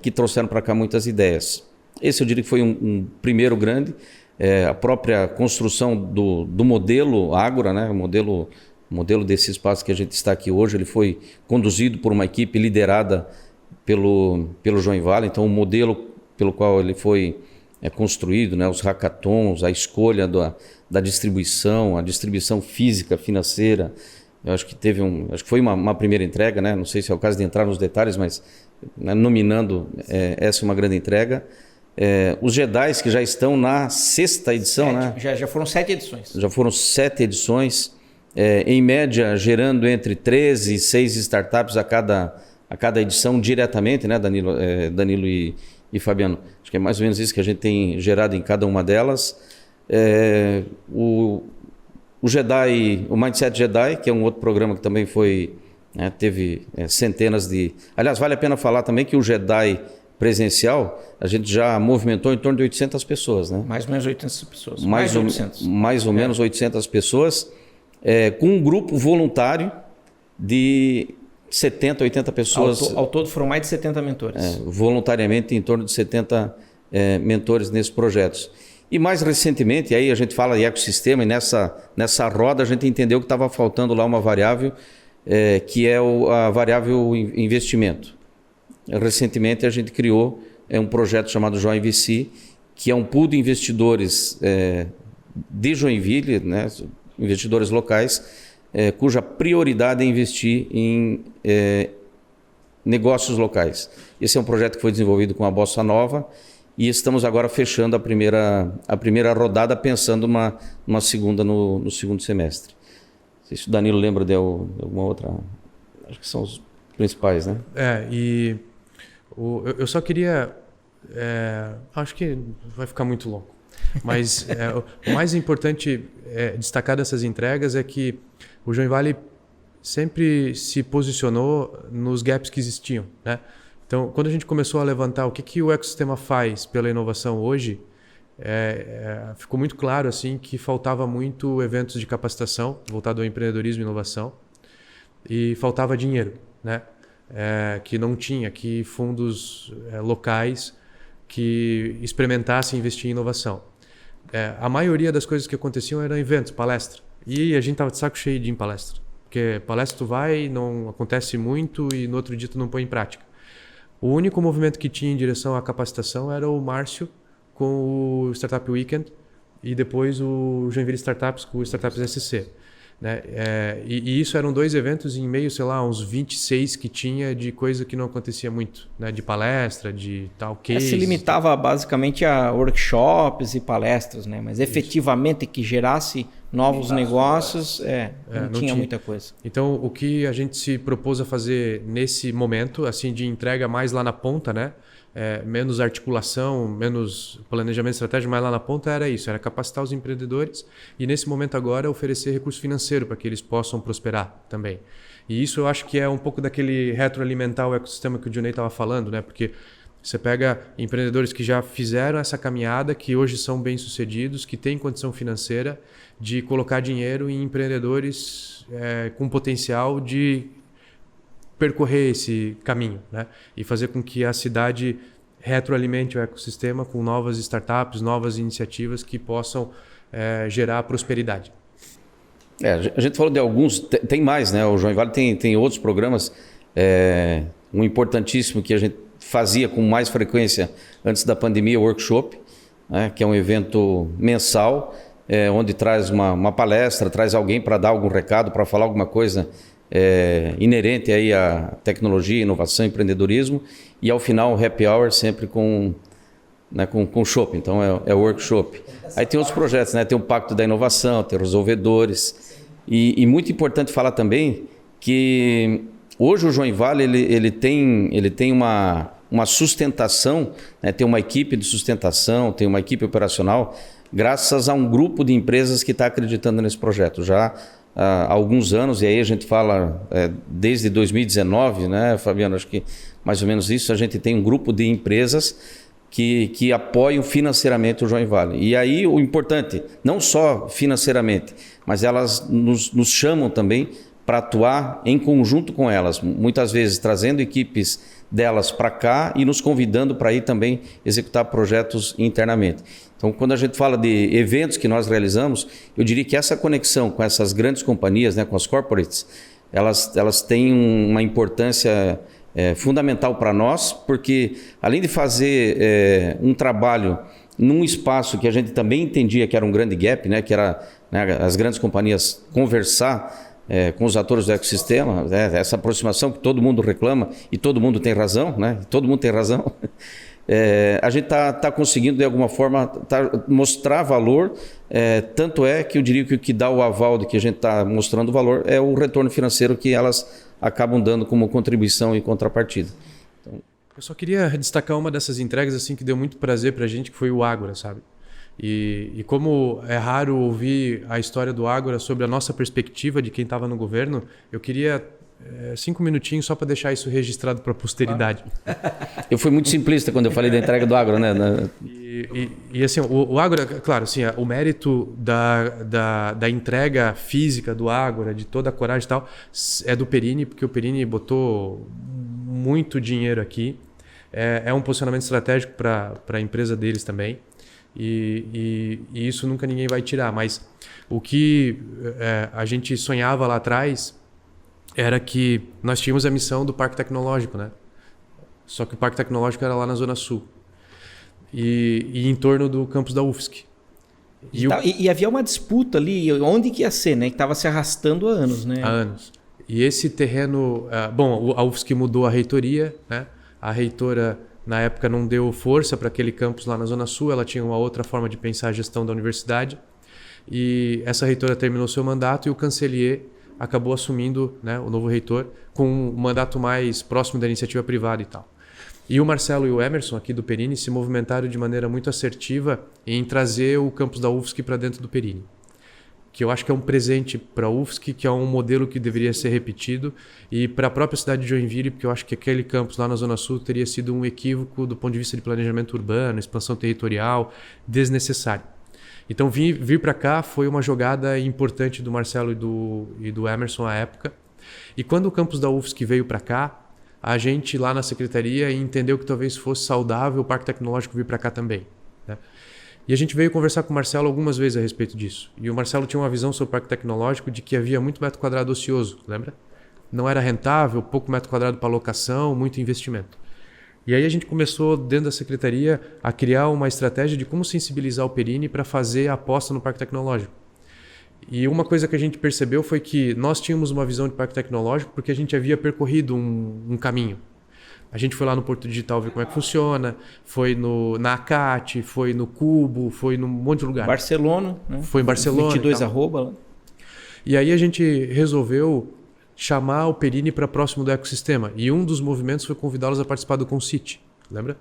que trouxeram para cá muitas ideias. Esse eu diria que foi um primeiro grande. A própria construção do modelo Ágora, né? O modelo desse espaço que a gente está aqui hoje, ele foi conduzido por uma equipe liderada pelo João Vale. Então, o modelo pelo qual ele foi construído, né? Os hackathons, a escolha da distribuição, a distribuição física, financeira. Eu acho que foi uma primeira entrega, né? Não sei se é o caso de entrar nos detalhes, mas nominando, essa é uma grande entrega. Os Jedis, que já estão na 6ª edição, né? Já foram 7 edições. Já foram 7 edições, em média gerando entre 13 e 6 startups a cada edição diretamente, né, Danilo e Fabiano? Acho que é mais ou menos isso que a gente tem gerado em cada uma delas. O Mindset Jedi, que é um outro programa que também teve centenas de... Aliás, vale a pena falar também que o Jedi presencial, a gente já movimentou em torno de 800 pessoas, né? Mais ou menos 800 pessoas. Mais ou menos 800 pessoas, com um grupo voluntário de 70, 80 pessoas. Ao todo foram mais de 70 mentores. Voluntariamente, em torno de 70 mentores nesses projetos. E mais recentemente, aí a gente fala de ecossistema, e nessa roda a gente entendeu que estava faltando lá uma variável, que é a variável investimento. Recentemente a gente criou um projeto chamado Join VC, que é um pool de investidores de Joinville, né, investidores locais, cuja prioridade é investir em negócios locais. Esse é um projeto que foi desenvolvido com a Bossa Nova e estamos agora fechando a primeira rodada, pensando numa segunda no segundo semestre. Não sei se o Danilo lembra de alguma outra. Acho que são os principais, né? Eu só queria... acho que vai ficar muito longo. Mas o mais importante destacar dessas entregas é que o Joinvale sempre se posicionou nos gaps que existiam, né? Então, quando a gente começou a levantar o que o ecossistema faz pela inovação hoje, ficou muito claro assim, que faltava muito eventos de capacitação voltado ao empreendedorismo e inovação, e faltava dinheiro, né? Que não tinha aqui fundos locais que experimentassem investir em inovação. A maioria das coisas que aconteciam eram eventos, palestra. E a gente estava de saco cheio de ir em palestra. Porque palestra tu vai, não acontece muito e no outro dia tu não põe em prática. O único movimento que tinha em direção à capacitação era o Márcio com o Startup Weekend e depois o Joinville Startups com o Startups SC. Né? E isso eram 2 eventos em meio, sei lá, uns 26 que tinha de coisa que não acontecia muito, né? De palestra, de tal case. Se limitava basicamente a workshops e palestras, né? Mas efetivamente que gerasse novos negócios, não tinha muita coisa. Então, o que a gente se propôs a fazer nesse momento, assim, de entrega mais lá na ponta, né? Menos articulação, menos planejamento estratégico, mas lá na ponta era isso, era capacitar os empreendedores e nesse momento agora oferecer recurso financeiro para que eles possam prosperar também. E isso eu acho que é um pouco daquele retroalimentar o ecossistema que o Dionei estava falando, né? Porque você pega empreendedores que já fizeram essa caminhada, que hoje são bem-sucedidos, que têm condição financeira de colocar dinheiro em empreendedores com potencial de percorrer esse caminho, né? E fazer com que a cidade retroalimente o ecossistema com novas startups, novas iniciativas que possam gerar prosperidade. A gente falou de alguns, tem mais, né? O Joinvale tem outros programas, um importantíssimo que a gente fazia com mais frequência antes da pandemia, o Workshop, né? Que é um evento mensal, onde traz uma palestra, traz alguém para dar algum recado, para falar alguma coisa inerente aí à tecnologia, inovação, empreendedorismo, e ao final o happy hour sempre com shopping, então é o workshop. Aí tem outros projetos, né? Tem o Pacto da Inovação, tem os Resolvedores, e muito importante falar também que hoje o Joinvale ele tem uma sustentação, né? Tem uma equipe de sustentação, tem uma equipe operacional, graças a um grupo de empresas que está acreditando nesse projeto já há alguns anos, e aí a gente fala desde 2019, né, Fabiano? Acho que mais ou menos isso. A gente tem um grupo de empresas que apoiam financeiramente o Joinvale. E aí o importante, não só financeiramente, mas elas nos chamam também para atuar em conjunto com elas, muitas vezes trazendo equipes delas para cá e nos convidando para ir também executar projetos internamente. Então, quando a gente fala de eventos que nós realizamos, eu diria que essa conexão com essas grandes companhias, né, com as corporates, elas têm uma importância fundamental para nós, porque além de fazer um trabalho num espaço que a gente também entendia que era um grande gap, né, que era, né, as grandes companhias conversar com os atores do ecossistema, né, essa aproximação que todo mundo reclama e todo mundo tem razão, né, todo mundo tem razão. A gente está conseguindo, de alguma forma, mostrar valor, tanto é que eu diria que o que dá o aval de que a gente está mostrando valor é o retorno financeiro que elas acabam dando como contribuição e contrapartida. Então... Eu só queria destacar uma dessas entregas assim que deu muito prazer para a gente, que foi o Ágora, sabe? E como é raro ouvir a história do Ágora sobre a nossa perspectiva de quem estava no governo, eu queria 5 minutinhos só para deixar isso registrado para a posteridade. Eu fui muito simplista quando eu falei da entrega do Ágora, né? E assim, o Ágora, claro, assim, o mérito da entrega física do Ágora, de toda a coragem e tal, é do Perini, porque o Perini botou muito dinheiro aqui. É um posicionamento estratégico para a empresa deles também. E isso nunca ninguém vai tirar. Mas o que a gente sonhava lá atrás era que nós tínhamos a missão do Parque Tecnológico, né? Só que o Parque Tecnológico era lá na Zona Sul. E em torno do campus da UFSC. E havia uma disputa ali, onde que ia ser, né? Que estava se arrastando há anos, né? Há anos. E esse terreno... a UFSC mudou a reitoria, né? A reitora na época não deu força para aquele campus lá na Zona Sul, ela tinha uma outra forma de pensar a gestão da universidade. E essa reitora terminou seu mandato e o chancelier acabou assumindo, né, o novo reitor, com um mandato mais próximo da iniciativa privada e tal. E o Marcelo e o Emerson, aqui do Perini, se movimentaram de maneira muito assertiva em trazer o campus da UFSC para dentro do Perini. Que eu acho que é um presente para a UFSC, que é um modelo que deveria ser repetido, e para a própria cidade de Joinville, porque eu acho que aquele campus lá na Zona Sul teria sido um equívoco do ponto de vista de planejamento urbano, expansão territorial, desnecessário. Então vir para cá foi uma jogada importante do Marcelo e do Emerson à época. E quando o campus da UFSC veio para cá, a gente lá na secretaria entendeu que talvez fosse saudável o Parque Tecnológico vir para cá também, né? E a gente veio conversar com o Marcelo algumas vezes a respeito disso. E o Marcelo tinha uma visão sobre o Parque Tecnológico de que havia muito metro quadrado ocioso, lembra? Não era rentável, pouco metro quadrado para locação, muito investimento. E aí a gente começou, dentro da secretaria, a criar uma estratégia de como sensibilizar o Perini para fazer a aposta no Parque Tecnológico. E uma coisa que a gente percebeu foi que nós tínhamos uma visão de Parque Tecnológico porque a gente havia percorrido um caminho. A gente foi lá no Porto Digital ver como é que funciona, foi na ACAT, foi no Cubo, foi num monte de lugar. Barcelona, né? Foi em Barcelona. 22 arroba lá. E aí a gente resolveu chamar o Perini para próximo do ecossistema. E um dos movimentos foi convidá-los a participar do Concite, lembra?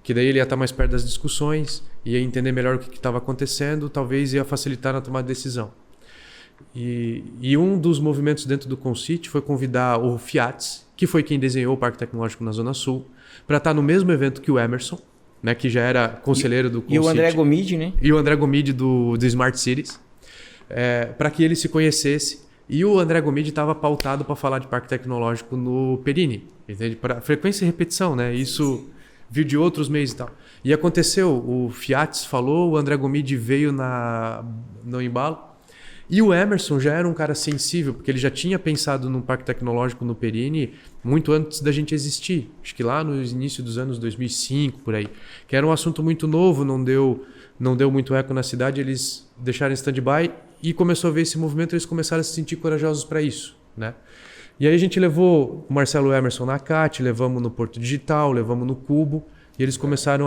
Que daí ele ia estar mais perto das discussões, ia entender melhor o que estava acontecendo, talvez ia facilitar na tomada de decisão. E um dos movimentos dentro do Concite foi convidar o Fiat, que foi quem desenhou o Parque Tecnológico na Zona Sul, para estar no mesmo evento que o Emerson, né, que já era conselheiro do Concite. E o André Gomide, né? E o André Gomide do Smart Cities, para que ele se conhecesse. E o André Gomide estava pautado para falar de Parque Tecnológico no Perini, entende? Para frequência e repetição, né? Isso viu de outros meios e tal. E aconteceu, o Fiat falou, o André Gomide veio no embalo. E o Emerson já era um cara sensível, porque ele já tinha pensado num parque tecnológico no Perini muito antes da gente existir. Acho que lá no início dos anos 2005, por aí. Que era um assunto muito novo, não deu muito eco na cidade, eles deixaram em stand-by e começou a ver esse movimento, eles começaram a se sentir corajosos para isso, né? E aí a gente levou o Marcelo e o Emerson na CAT, levamos no Porto Digital, levamos no Cubo, e eles começaram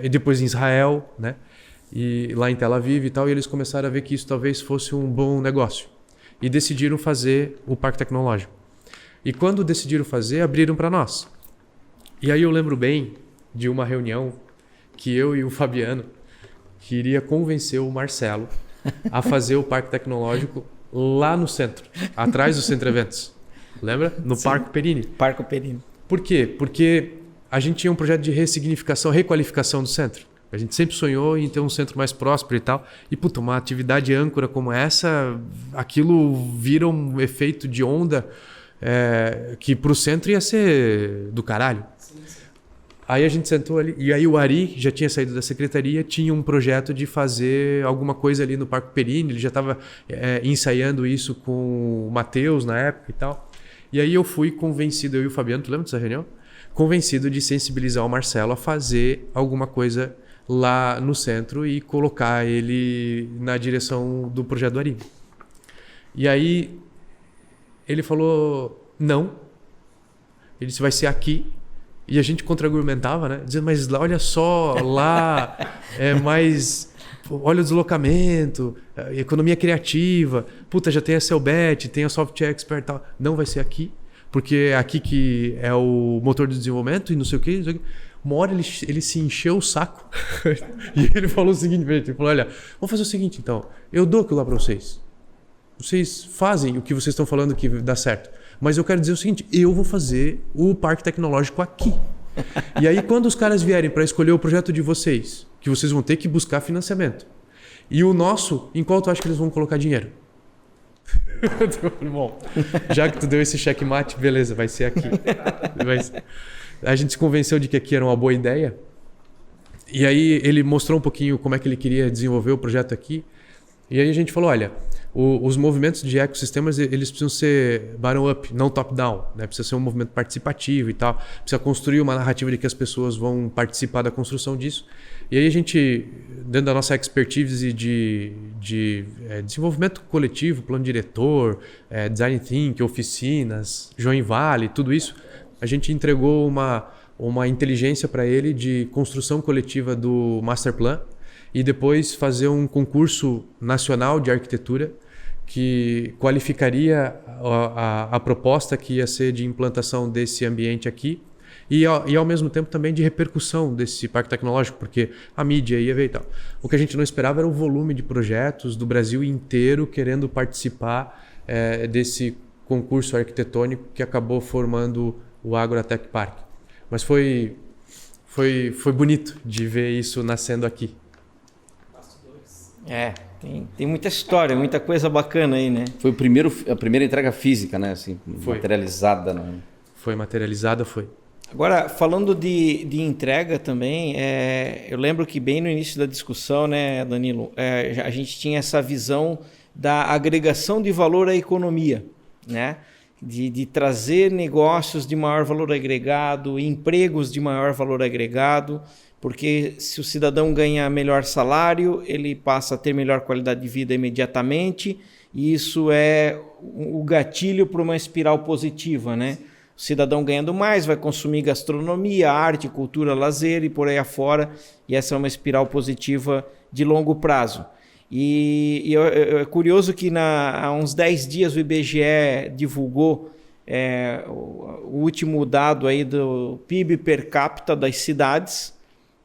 e depois em Israel, né? E lá em Tel Aviv e tal, e eles começaram a ver que isso talvez fosse um bom negócio. E decidiram fazer o Parque Tecnológico. E quando decidiram fazer, abriram para nós. E aí eu lembro bem de uma reunião que eu e o Fabiano queria convencer o Marcelo a fazer o Parque Tecnológico lá no centro, atrás do Centro Eventos. Lembra? No Sim. Parque Perini. Parque Perini. Por quê? Porque a gente tinha um projeto de ressignificação, requalificação do centro. A gente sempre sonhou em ter um centro mais próspero e tal. E, puta, uma atividade âncora como essa, aquilo vira um efeito de onda que pro centro ia ser do caralho. Aí a gente sentou ali, e aí o Ari, que já tinha saído da secretaria, tinha um projeto de fazer alguma coisa ali no Parque Perini, ele já estava ensaiando isso com o Matheus na época e tal. E aí eu fui convencido, eu e o Fabiano, tu lembra dessa reunião? Convencido de sensibilizar o Marcelo a fazer alguma coisa lá no centro e colocar ele na direção do projeto do Ari. E aí ele falou, não, ele disse, vai ser aqui. E a gente contra-argumentava, né? Dizendo, mas olha só, lá é mais... Olha o deslocamento, economia criativa, puta, já tem a Selbet, tem a Soft Expert e tal. Não vai ser aqui, porque é aqui que é o motor de desenvolvimento e não sei o quê. Não sei o quê. Uma hora ele se encheu o saco e ele falou o seguinte, ele falou, olha, vamos fazer o seguinte então, eu dou aquilo lá para vocês. Vocês fazem o que vocês estão falando que dá certo. Mas eu quero dizer o seguinte, eu vou fazer o Parque Tecnológico aqui. E aí quando os caras vierem para escolher o projeto de vocês, que vocês vão ter que buscar financiamento. E o nosso, em qual tu acha que eles vão colocar dinheiro? Bom, já que tu deu esse checkmate, beleza, vai ser aqui. A gente se convenceu de que aqui era uma boa ideia. E aí ele mostrou um pouquinho como é que ele queria desenvolver o projeto aqui. E aí a gente falou, olha, os movimentos de ecossistemas eles precisam ser bottom-up, não top-down, né? Precisa ser um movimento participativo e tal. Precisa construir uma narrativa de que as pessoas vão participar da construção disso. E aí a gente, dentro da nossa expertise de desenvolvimento coletivo, plano diretor, design thinking, oficinas, Joinville, tudo isso, a gente entregou uma inteligência para ele de construção coletiva do Master Plan e depois fazer um concurso nacional de arquitetura que qualificaria a proposta que ia ser de implantação desse ambiente aqui e ao mesmo tempo também de repercussão desse parque tecnológico, porque a mídia ia ver e tal. O que a gente não esperava era o volume de projetos do Brasil inteiro querendo participar desse concurso arquitetônico que acabou formando o Agrotech Park. Mas foi bonito de ver isso nascendo aqui. Tem muita história, muita coisa bacana aí, né? Foi a primeira entrega física, né? Assim, materializada. Né? Foi materializada, foi. Agora, falando de entrega também, eu lembro que bem no início da discussão, né, Danilo, a gente tinha essa visão da agregação de valor à economia, né? De trazer negócios de maior valor agregado, empregos de maior valor agregado, porque se o cidadão ganha melhor salário, ele passa a ter melhor qualidade de vida imediatamente, e isso é o gatilho para uma espiral positiva, né? O cidadão ganhando mais vai consumir gastronomia, arte, cultura, lazer e por aí afora, e essa é uma espiral positiva de longo prazo. E é curioso que há uns 10 dias o IBGE divulgou o último dado aí do PIB per capita das cidades,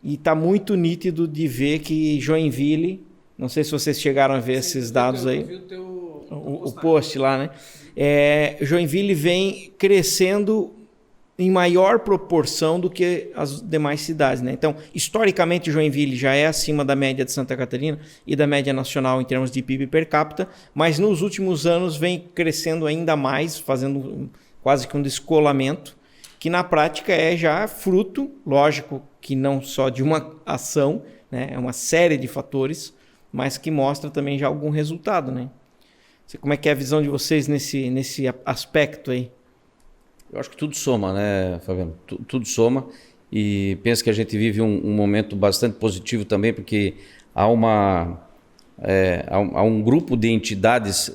e está muito nítido de ver que Joinville, não sei se vocês chegaram a ver esses dados aí, o post lá, né? Joinville vem crescendo em maior proporção do que as demais cidades, né? Então, historicamente, Joinville já é acima da média de Santa Catarina e da média nacional em termos de PIB per capita, mas nos últimos anos vem crescendo ainda mais, fazendo quase que um descolamento, que na prática é já fruto, lógico que não só de uma ação, né? É uma série de fatores, mas que mostra também já algum resultado, né? Como é que é a visão de vocês nesse aspecto aí? Eu acho que tudo soma, né, Fabiano? Tudo soma, e penso que a gente vive um momento bastante positivo também, porque há um grupo de entidades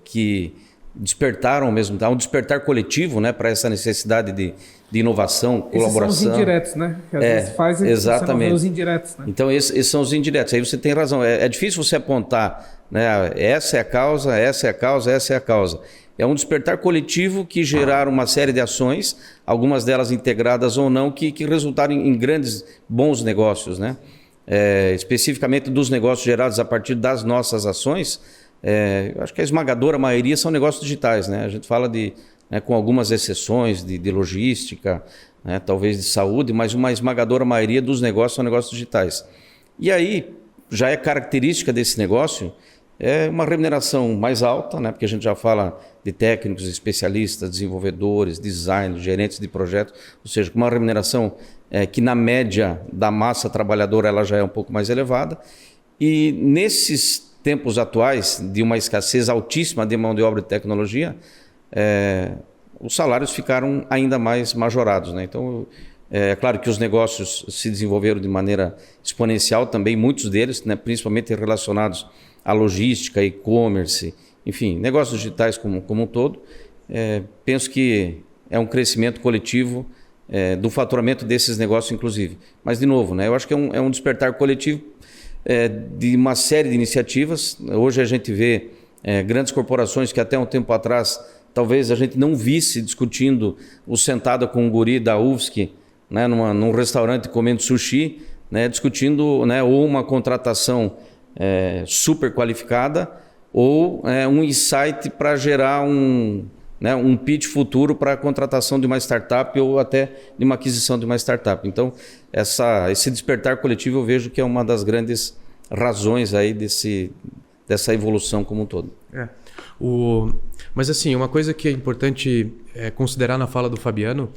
que despertaram ao mesmo tempo, há um despertar coletivo, né, para essa necessidade de inovação, colaboração. Esses são os indiretos, né? Que às vezes faz exatamente. Os indiretos, né? Então, esses são os indiretos. Aí você tem razão. É difícil você apontar, né, essa é a causa, essa é a causa, essa é a causa. É um despertar coletivo que geraram uma série de ações, algumas delas integradas ou não, que resultaram em grandes, bons negócios, né? Especificamente dos negócios gerados a partir das nossas ações, eu acho que a esmagadora maioria são negócios digitais, né? A gente fala com algumas exceções de logística, né, talvez de saúde, mas uma esmagadora maioria dos negócios são negócios digitais. E aí, já é característica desse negócio, uma remuneração mais alta, né, porque a gente já fala de técnicos, especialistas, desenvolvedores, designers, gerentes de projetos, ou seja, com uma remuneração que na média da massa trabalhadora ela já é um pouco mais elevada. E nesses tempos atuais, de uma escassez altíssima de mão de obra e tecnologia, os salários ficaram ainda mais majorados, né? Então, é claro que os negócios se desenvolveram de maneira exponencial também, muitos deles, né, principalmente relacionados à logística, e-commerce, enfim, negócios digitais como um todo. Penso que é um crescimento coletivo do faturamento desses negócios, inclusive. Mas, de novo, né, eu acho que é um despertar coletivo de uma série de iniciativas. Hoje a gente vê grandes corporações que até um tempo atrás talvez a gente não visse discutindo o sentado com um guri da UFSC, né, num restaurante comendo sushi, né, discutindo, né, ou uma contratação super qualificada ou um insight para gerar um pitch futuro para a contratação de uma startup ou até de uma aquisição de uma startup. Então, esse despertar coletivo eu vejo que é uma das grandes razões aí dessa evolução como um todo. Mas assim, uma coisa que é importante considerar na fala do Fabiano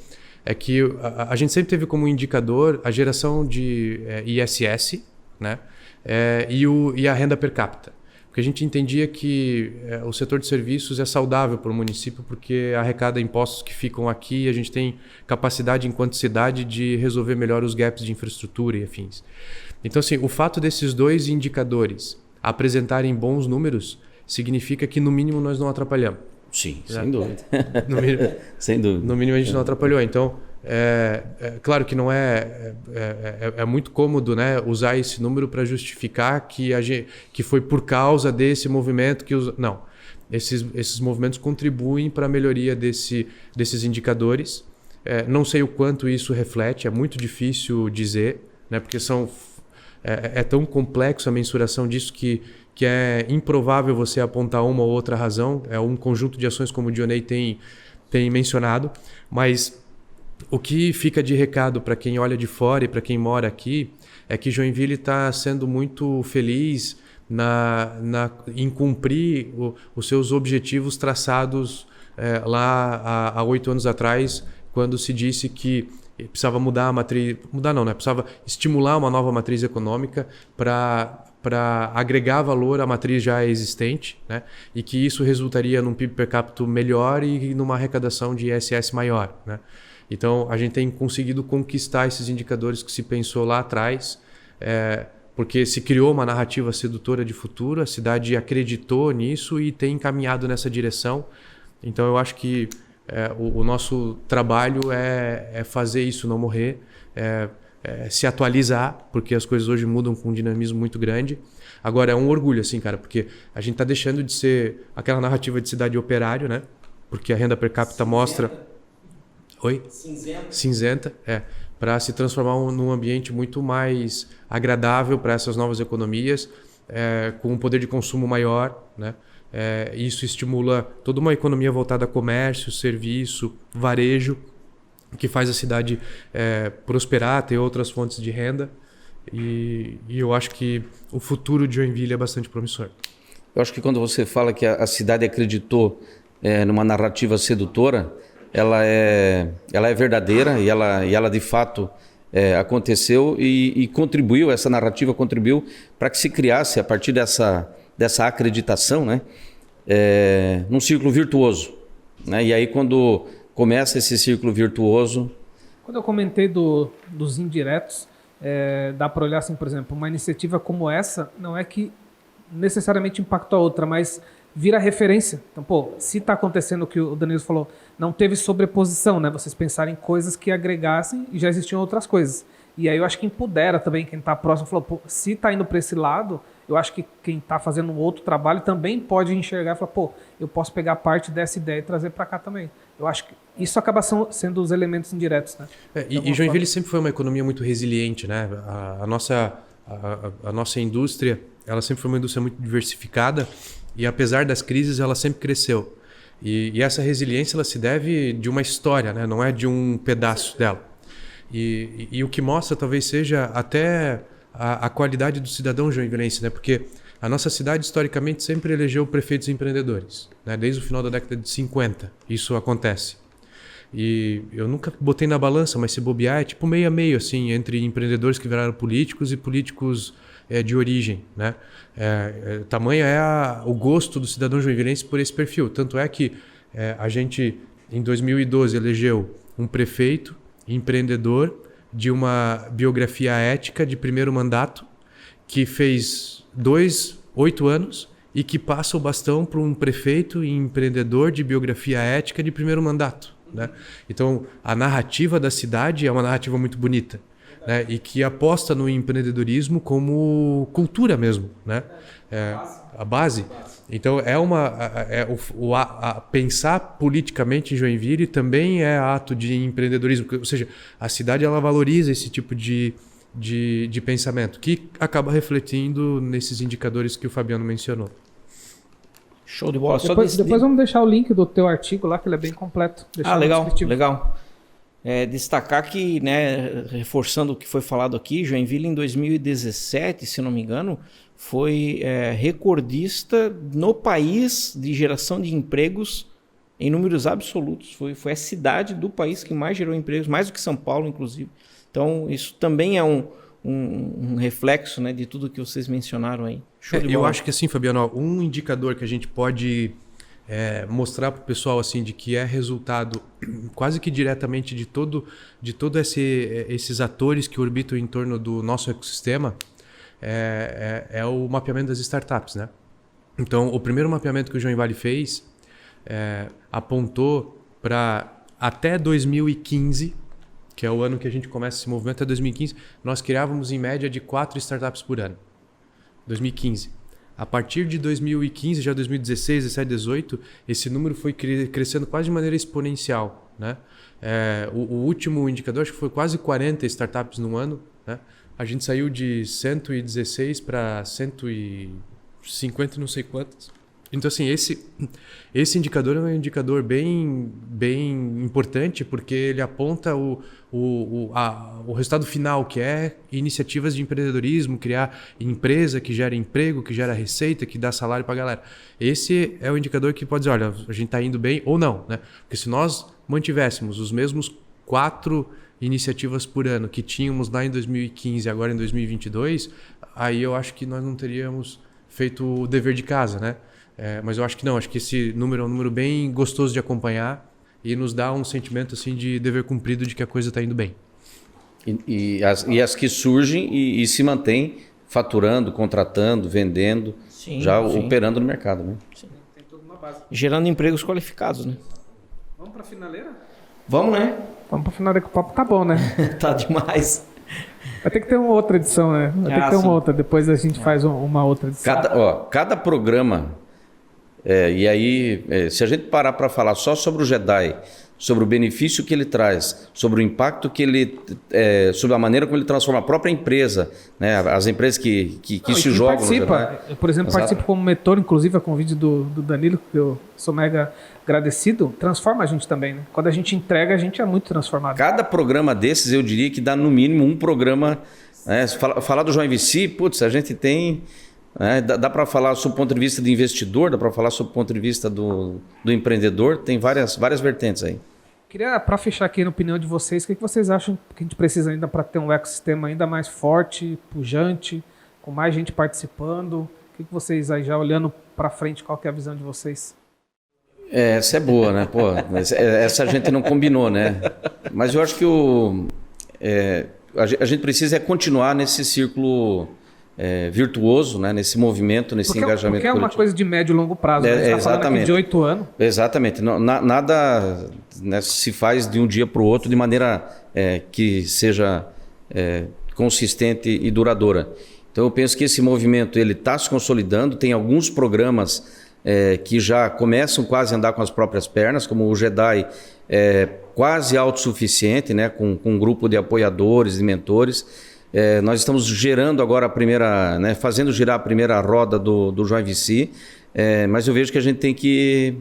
é que a gente sempre teve como indicador a geração de ISS, né? E a renda per capita. Porque a gente entendia que o setor de serviços é saudável para o município porque arrecada impostos que ficam aqui e a gente tem capacidade enquanto cidade de resolver melhor os gaps de infraestrutura e afins. Então, assim, o fato desses dois indicadores apresentarem bons números significa que, no mínimo, nós não atrapalhamos. Sim, sem dúvida. No mínimo, sem dúvida. No mínimo, a gente não atrapalhou. Então, Claro que não é muito cômodo, né, usar esse número para justificar que foi por causa desse movimento que não. Esses movimentos contribuem para a melhoria desses indicadores. Não sei o quanto isso reflete, é muito difícil dizer, né, porque é tão complexo a mensuração disso que é improvável você apontar uma ou outra razão. É um conjunto de ações, como o Dionei tem mencionado, mas o que fica de recado para quem olha de fora e para quem mora aqui é que Joinville está sendo muito feliz em cumprir os seus objetivos traçados lá há 8 anos atrás, quando se disse que precisava mudar a matriz, precisava estimular uma nova matriz econômica para agregar valor à matriz já existente, né? E que isso resultaria num PIB per capita melhor e numa arrecadação de ISS maior, né? Então, a gente tem conseguido conquistar esses indicadores que se pensou lá atrás, porque se criou uma narrativa sedutora de futuro, a cidade acreditou nisso e tem caminhado nessa direção. Então, eu acho que o nosso trabalho é fazer isso não morrer, se atualizar, porque as coisas hoje mudam com um dinamismo muito grande. Agora, é um orgulho, assim, cara, porque a gente está deixando de ser aquela narrativa de cidade operário, né? Porque a renda per capita mostra... Oi? Cinzenta, para se transformar num ambiente muito mais agradável para essas novas economias, com um poder de consumo maior, né? Isso estimula toda uma economia voltada a comércio, serviço, varejo, que faz a cidade prosperar, ter outras fontes de renda. E eu acho que o futuro de Joinville é bastante promissor. Eu acho que quando você fala que a cidade acreditou numa narrativa sedutora, ela é verdadeira e ela de fato aconteceu e contribuiu, essa narrativa contribuiu para que se criasse, a partir dessa acreditação, né, num círculo virtuoso, né? E aí quando começa esse círculo virtuoso... Quando eu comentei dos indiretos, dá para olhar assim, por exemplo, uma iniciativa como essa não é que necessariamente impactou a outra, mas vira referência. Então, se está acontecendo o que o Danilo falou, não teve sobreposição, né? Vocês pensarem em coisas que agregassem e já existiam outras coisas. E aí eu acho que empodera também quem está próximo. Falou, se está indo para esse lado, eu acho que quem está fazendo um outro trabalho também pode enxergar e falar, eu posso pegar parte dessa ideia e trazer para cá também. Eu acho que isso acaba sendo os elementos indiretos, né? E Joinville sempre foi uma economia muito resiliente, né? A nossa indústria, ela sempre foi uma indústria muito diversificada e apesar das crises, ela sempre cresceu. E essa resiliência, ela se deve de uma história, né? Não é de um pedaço dela. E o que mostra talvez seja até a qualidade do cidadão joinvilense, né? Porque a nossa cidade historicamente sempre elegeu prefeitos empreendedores, né? Desde o final da década de 50 isso acontece. E eu nunca botei na balança, mas se bobear é tipo meio a meio, assim, entre empreendedores que viraram políticos e políticos de origem, né? Tamanho o gosto do cidadão joinvilense por esse perfil. Tanto é que a gente, em 2012, elegeu um prefeito empreendedor de uma biografia ética de primeiro mandato, que fez 8 anos e que passa o bastão para um prefeito e empreendedor de biografia ética de primeiro mandato, né? Então, a narrativa da cidade é uma narrativa muito bonita, né? E que aposta no empreendedorismo como cultura mesmo, né? A base. Então, pensar politicamente em Joinville também é ato de empreendedorismo, ou seja, a cidade ela valoriza esse tipo de pensamento, que acaba refletindo nesses indicadores que o Fabiano mencionou. Show de bola. Depois vamos deixar o link do teu artigo lá, que ele é bem completo. Legal. Destacar que, né, reforçando o que foi falado aqui, Joinville em 2017, se não me engano, foi recordista no país de geração de empregos em números absolutos. Foi a cidade do país que mais gerou empregos, mais do que São Paulo, inclusive. Então, isso também é um reflexo, né, de tudo que vocês mencionaram aí. Show de bola. Eu acho que assim, Fabiano, um indicador que a gente pode mostrar para o pessoal assim, de que é resultado quase que diretamente de todo esses atores que orbitam em torno do nosso ecossistema é o mapeamento das startups, né? Então, o primeiro mapeamento que o Joinville fez apontou para até 2015 que é o ano que a gente começa esse movimento, é 2015, nós criávamos em média de 4 startups por ano. 2015. A partir de 2015, já 2016, 17, 18, esse número foi crescendo quase de maneira exponencial, né? O último indicador, acho que foi quase 40 startups no ano, né? A gente saiu de 116 para 150 e não sei quantas. Então, assim, esse indicador é um indicador bem importante, porque ele aponta o resultado final, que é iniciativas de empreendedorismo, criar empresa que gera emprego, que gera receita, que dá salário para a galera. Esse é o indicador que pode dizer, olha, a gente está indo bem ou não, né? Porque se nós mantivéssemos os mesmos 4 iniciativas por ano que tínhamos lá em 2015 e agora em 2022, aí eu acho que nós não teríamos feito o dever de casa, né? Mas eu acho que não, acho que esse número é um número bem gostoso de acompanhar e nos dá um sentimento assim de dever cumprido de que a coisa está indo bem. E as que surgem e se mantêm faturando, contratando, vendendo, sim. Operando no mercado, né? Sim. Tem tudo uma base. Gerando empregos qualificados, né? Vamos para a finaleira? Vamos, né? Vamos para a finaleira que o papo tá bom, né? Tá demais. Vai ter que ter uma outra edição, né? Vai ter que ter uma outra. Depois a gente faz uma outra edição. Cada programa... e aí, se a gente parar para falar só sobre o Jedi, sobre o benefício que ele traz, sobre o impacto que ele... sobre a maneira como ele transforma a própria empresa, né? As empresas que se jogam no Jedi. Eu, por exemplo, participo como mentor, inclusive a convite do Danilo, que eu sou mega agradecido, transforma a gente também, né? Quando a gente entrega, a gente é muito transformado. Cada programa desses, eu diria que dá no mínimo um programa... Falar do João VC, putz, a gente tem... dá para falar sob o ponto de vista do investidor, dá para falar sob o ponto de vista do empreendedor, tem várias vertentes aí. Queria, para fechar aqui na opinião de vocês, o que vocês acham que a gente precisa ainda para ter um ecossistema ainda mais forte, pujante, com mais gente participando? O que vocês aí, já olhando para frente, qual que é a visão de vocês? Essa é boa, né? Pô, essa a gente não combinou, né? Mas eu acho que a gente precisa continuar nesse círculo... virtuoso, né? Nesse movimento, nesse engajamento porque é uma coisa de médio e longo prazo, né? A gente está falando aqui de 8 anos. Exatamente. Nada, né, se faz de um dia para o outro de maneira que seja consistente e duradoura. Então eu penso que esse movimento está se consolidando, tem alguns programas que já começam quase a andar com as próprias pernas, como o Jedi quase autossuficiente, né? Com um grupo de apoiadores, de mentores. Nós estamos gerando agora fazendo girar a primeira roda do Join VC, mas eu vejo que a gente tem que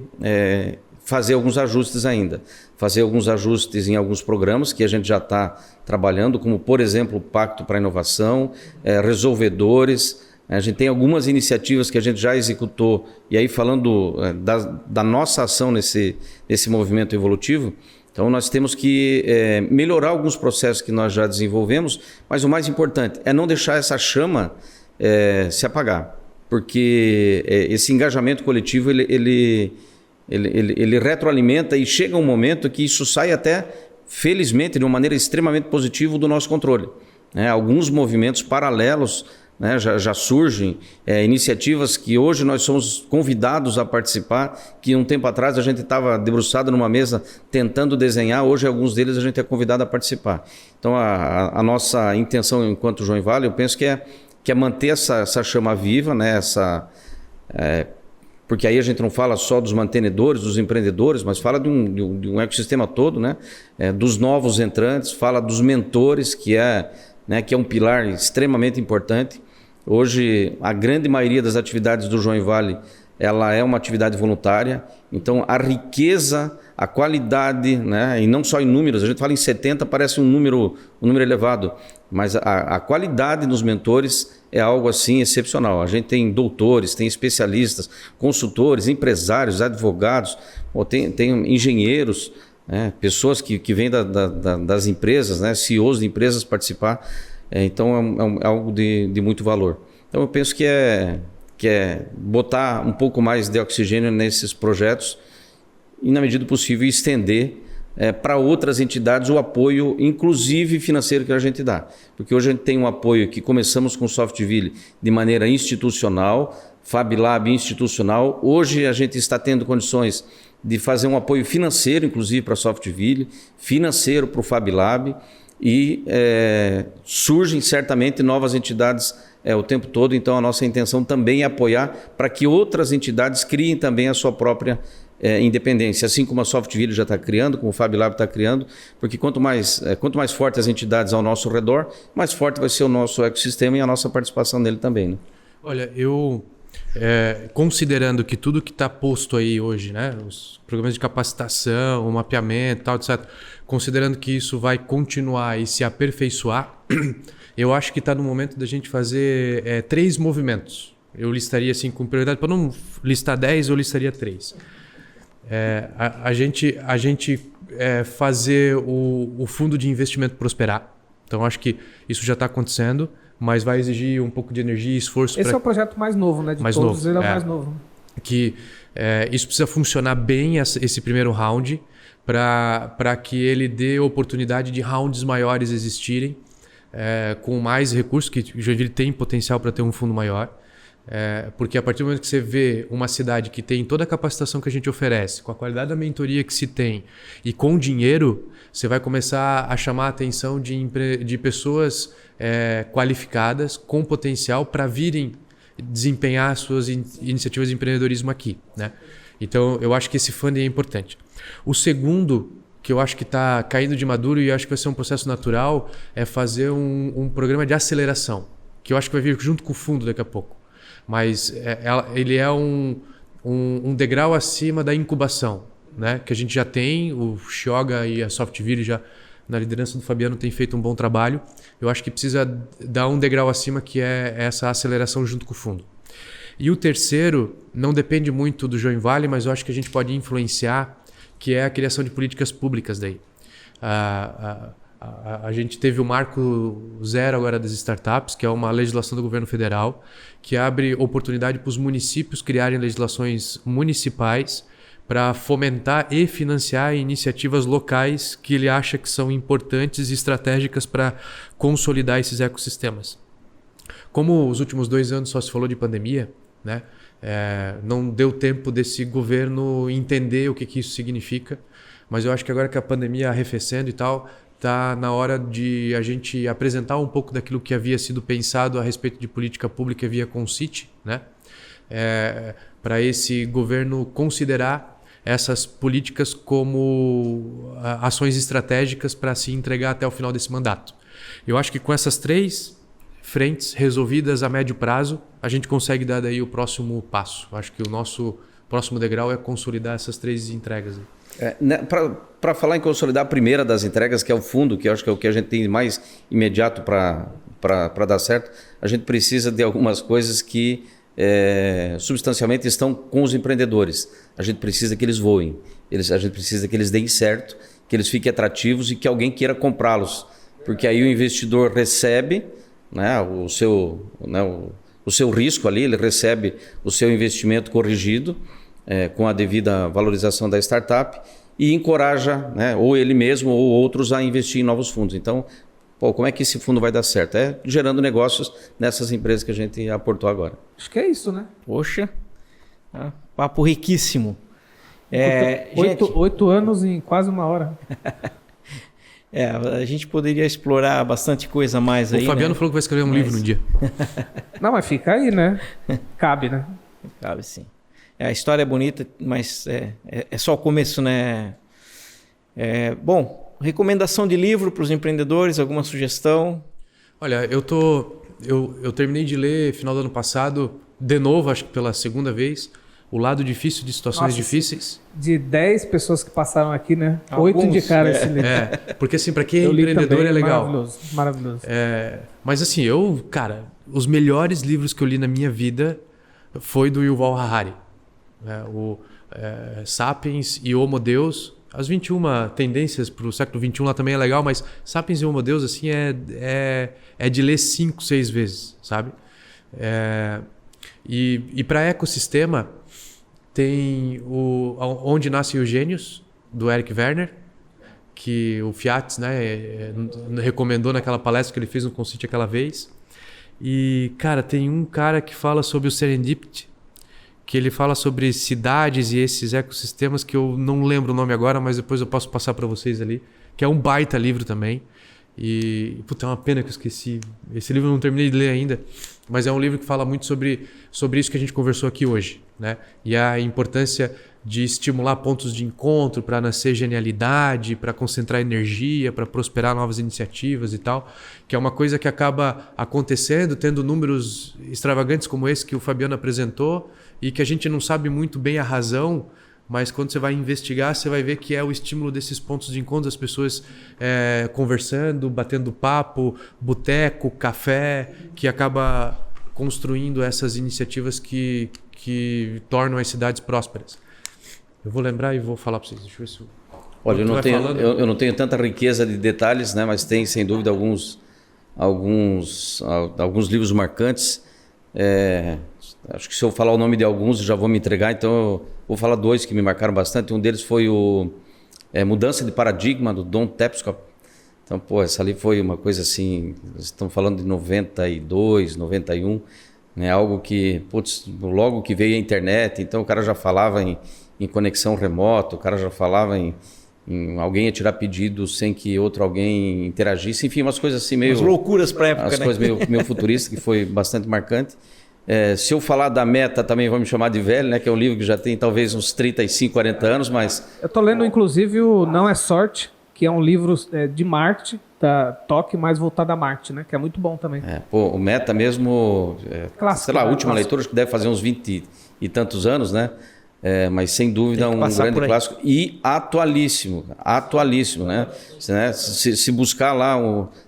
fazer alguns ajustes ainda. Fazer alguns ajustes em alguns programas que a gente já está trabalhando, como, por exemplo, o Pacto para a Inovação, Resolvedores. A gente tem algumas iniciativas que a gente já executou, e aí falando da nossa ação nesse movimento evolutivo. Então, nós temos que melhorar alguns processos que nós já desenvolvemos, mas o mais importante é não deixar essa chama se apagar, porque esse engajamento coletivo, ele retroalimenta e chega um momento que isso sai até, felizmente, de uma maneira extremamente positiva do nosso controle. Alguns movimentos paralelos, né, já surgem iniciativas que hoje nós somos convidados a participar, que um tempo atrás a gente estava debruçado numa mesa tentando desenhar, hoje alguns deles a gente é convidado a participar. Então a nossa intenção enquanto Join Valley, eu penso que é manter essa chama viva, né, porque aí a gente não fala só dos mantenedores, dos empreendedores, mas fala de um ecossistema todo, né, dos novos entrantes, fala dos mentores, que é um pilar extremamente importante. Hoje, a grande maioria das atividades do Join Valley, ela é uma atividade voluntária, então a riqueza, a qualidade, né, e não só em números, a gente fala em 70, parece um número elevado, mas a qualidade dos mentores é algo assim excepcional. A gente tem doutores, tem especialistas, consultores, empresários, advogados, tem engenheiros, pessoas que vêm das empresas, né, CEOs de empresas participar. Então é algo de muito valor. Então eu penso que é botar um pouco mais de oxigênio nesses projetos e, na medida do possível, estender para outras entidades o apoio, inclusive financeiro, que a gente dá. Porque hoje a gente tem um apoio que começamos com o Softville de maneira institucional, FabLab institucional. Hoje a gente está tendo condições de fazer um apoio financeiro, inclusive para a Softville, financeiro para o FabLab, e surgem certamente novas entidades o tempo todo. Então a nossa intenção também é apoiar para que outras entidades criem também a sua própria independência, assim como a Softville já está criando, como o FabLab está criando, porque quanto mais fortes as entidades ao nosso redor, mais forte vai ser o nosso ecossistema e a nossa participação nele também. Né? Olha, eu considerando que tudo que está posto aí hoje, né, os programas de capacitação, o mapeamento, tal, etc., considerando que isso vai continuar e se aperfeiçoar, eu acho que está no momento da gente fazer 3 movimentos. Eu listaria assim com prioridade, para não listar 10, eu listaria 3. A gente fazer o fundo de investimento prosperar. Então acho que isso já está acontecendo, mas vai exigir um pouco de energia e esforço. Esse é o projeto mais novo, né? De mais todos, novo, ele é o mais novo. Que isso precisa funcionar bem, esse primeiro round, para que ele dê oportunidade de rounds maiores existirem, com mais recursos, que o Joinville tem potencial para ter um fundo maior. Porque a partir do momento que você vê uma cidade que tem toda a capacitação que a gente oferece, com a qualidade da mentoria que se tem e com dinheiro, você vai começar a chamar a atenção de pessoas qualificadas, com potencial para virem desempenhar suas iniciativas de empreendedorismo aqui. Né? Então eu acho que esse funding é importante. O segundo, que eu acho que está caindo de maduro e acho que vai ser um processo natural, é fazer um programa de aceleração, que eu acho que vai vir junto com o fundo daqui a pouco. Mas ele é um degrau acima da incubação, né? Que a gente já tem, o Xioga e a Softville já na liderança do Fabiano tem feito um bom trabalho. Eu acho que precisa dar um degrau acima, que é essa aceleração junto com o fundo. E o terceiro não depende muito do Joinville, mas eu acho que a gente pode influenciar, que é a criação de políticas públicas daí. A gente teve o Marco Zero agora das startups, que é uma legislação do governo federal, que abre oportunidade para os municípios criarem legislações municipais para fomentar e financiar iniciativas locais que ele acha que são importantes e estratégicas para consolidar esses ecossistemas. Como os últimos 2 anos só se falou de pandemia, né? Não deu tempo desse governo entender o que isso significa, mas eu acho que agora que a pandemia arrefecendo e tal, está na hora de a gente apresentar um pouco daquilo que havia sido pensado a respeito de política pública via Concite, né? Para esse governo considerar essas políticas como ações estratégicas para se entregar até o final desse mandato. Eu acho que com essas 3 frentes resolvidas a médio prazo, a gente consegue dar daí o próximo passo. Eu acho que o nosso próximo degrau é consolidar essas 3 entregas. Para falar em consolidar a primeira das entregas, que é o fundo, que eu acho que é o que a gente tem mais imediato para dar certo, a gente precisa de algumas coisas que substancialmente estão com os empreendedores. A gente precisa que eles voem, a gente precisa que eles deem certo, que eles fiquem atrativos e que alguém queira comprá-los. Porque aí o investidor recebe, né, o seu risco ali, ele recebe o seu investimento corrigido, com a devida valorização da startup, e encoraja, né, ou ele mesmo ou outros a investir em novos fundos. Então, como é que esse fundo vai dar certo? Gerando negócios nessas empresas que a gente aportou agora. Acho que é isso, né? Poxa, papo riquíssimo. 8 anos em quase 1 hora. A gente poderia explorar bastante coisa mais aí. O Fabiano, né? falou que vai escrever um livro no dia. Não, mas fica aí, né? Cabe, né? Cabe sim. A história é bonita, mas é só o começo, né? Bom, recomendação de livro para os empreendedores, alguma sugestão? Olha, eu terminei de ler final do ano passado, de novo, acho que pela 2ª vez, O Lado Difícil de Situações Difíceis. De 10 pessoas que passaram aqui, né? 8 indicaram esse livro. Porque assim, para quem é empreendedor também, é legal. Maravilhoso. Mas assim, cara, os melhores livros que eu li na minha vida foi do Yuval Harari. Sapiens e Homo Deus. As 21 tendências para o século XXI lá também é legal, mas Sapiens e Homo Deus assim, é de ler 5, 6 vezes, sabe? E para ecossistema tem Onde Nascem os Gênios, do Eric Werner. que o Fiat, né, recomendou naquela palestra que ele fez no Concite aquela vez. E, cara, tem um cara que fala sobre o Serendipity, que ele fala sobre cidades e esses ecossistemas que eu não lembro o nome agora, mas depois eu posso passar para vocês ali, que é um baita livro também. E, puta, é uma pena que eu esqueci. Esse livro eu não terminei de ler ainda, mas é um livro que fala muito sobre isso que a gente conversou aqui hoje, né? E a importância de estimular pontos de encontro para nascer genialidade, para concentrar energia, para prosperar novas iniciativas e tal, que é uma coisa que acaba acontecendo, tendo números extravagantes como esse que o Fabiano apresentou e que a gente não sabe muito bem a razão, mas quando você vai investigar, você vai ver que é o estímulo desses pontos de encontro, das pessoas conversando, batendo papo, boteco, café, que acaba construindo essas iniciativas que tornam as cidades prósperas. Eu vou lembrar e vou falar para vocês. Deixa eu ver se Olha, eu não tenho tanta riqueza de detalhes, né? Mas tem, sem dúvida, alguns livros marcantes. Acho que se eu falar o nome de alguns, eu já vou me entregar. Então, eu vou falar 2 que me marcaram bastante. Um deles foi o Mudança de Paradigma, do Don Tapscott. Então, pô, essa ali foi uma coisa assim... Estamos falando de 92, 91. Né? Algo que, putz, logo que veio a internet, então o cara já falava em conexão remota, o cara já falava em alguém ia tirar pedido sem que outro alguém interagisse, enfim, umas coisas assim meio... As loucuras para a época, as né? coisas meio futuristas, que foi bastante marcante. Se eu falar da Meta, também vão me chamar de velho, né? Que é um livro que já tem talvez uns 35, 40 anos, mas... Eu estou lendo, inclusive, o Não é Sorte, que é um livro de Marte, da Toque, mais voltado a Marte, né? Que é muito bom também. O Meta mesmo, clássico, sei lá, a última clássico. leitura, acho que deve fazer uns 20 e tantos anos, né? Mas sem dúvida um grande clássico e atualíssimo, né? Se buscar lá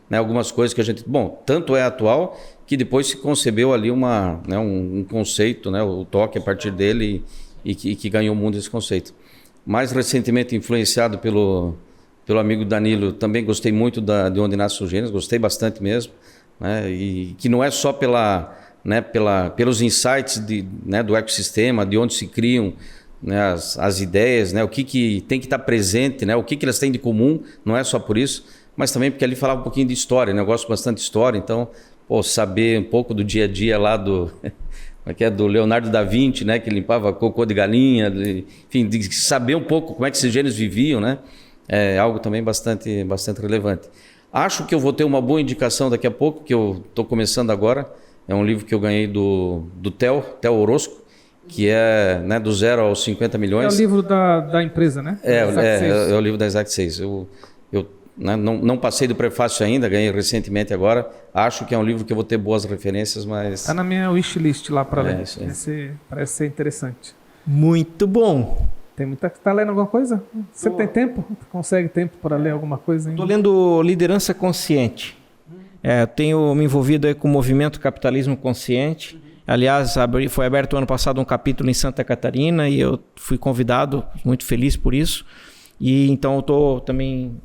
né, algumas coisas que a gente... Bom, tanto é atual que depois se concebeu ali um conceito, né, o toque a partir dele e que ganhou o mundo esse conceito. Mais recentemente influenciado pelo amigo Danilo, também gostei muito de Onde Nasce o Gênesis, gostei bastante mesmo, né? E que não é só pelos insights do ecossistema, de onde se criam, né, as ideias, né, o que tem que estar presente, né, o que elas têm de comum, não é só por isso, mas também porque ali falava um pouquinho de história, né, eu gosto bastante de história, então saber um pouco do dia a dia lá do Leonardo da Vinci, né, que limpava cocô de galinha, enfim, de saber um pouco como é que esses gênios viviam, né, é algo também bastante relevante. Acho que eu vou ter uma boa indicação daqui a pouco, que eu estou começando agora. É um livro que eu ganhei do Theo Orozco, que é, né, do 0 aos 50 milhões. É o livro da empresa, né? É o livro da Exact 6. Eu não passei do prefácio ainda, ganhei recentemente agora. Acho que é um livro que eu vou ter boas referências, mas... Está na minha wishlist lá para ler. Isso aí. Parece ser interessante. Muito bom. Está lendo alguma coisa? Você tem tempo? Consegue tempo para ler alguma coisa ainda? Estou lendo Liderança Consciente. Eu tenho me envolvido aí com o movimento Capitalismo Consciente. Aliás, foi aberto ano passado um capítulo em Santa Catarina e eu fui convidado, muito feliz por isso. E então eu estou também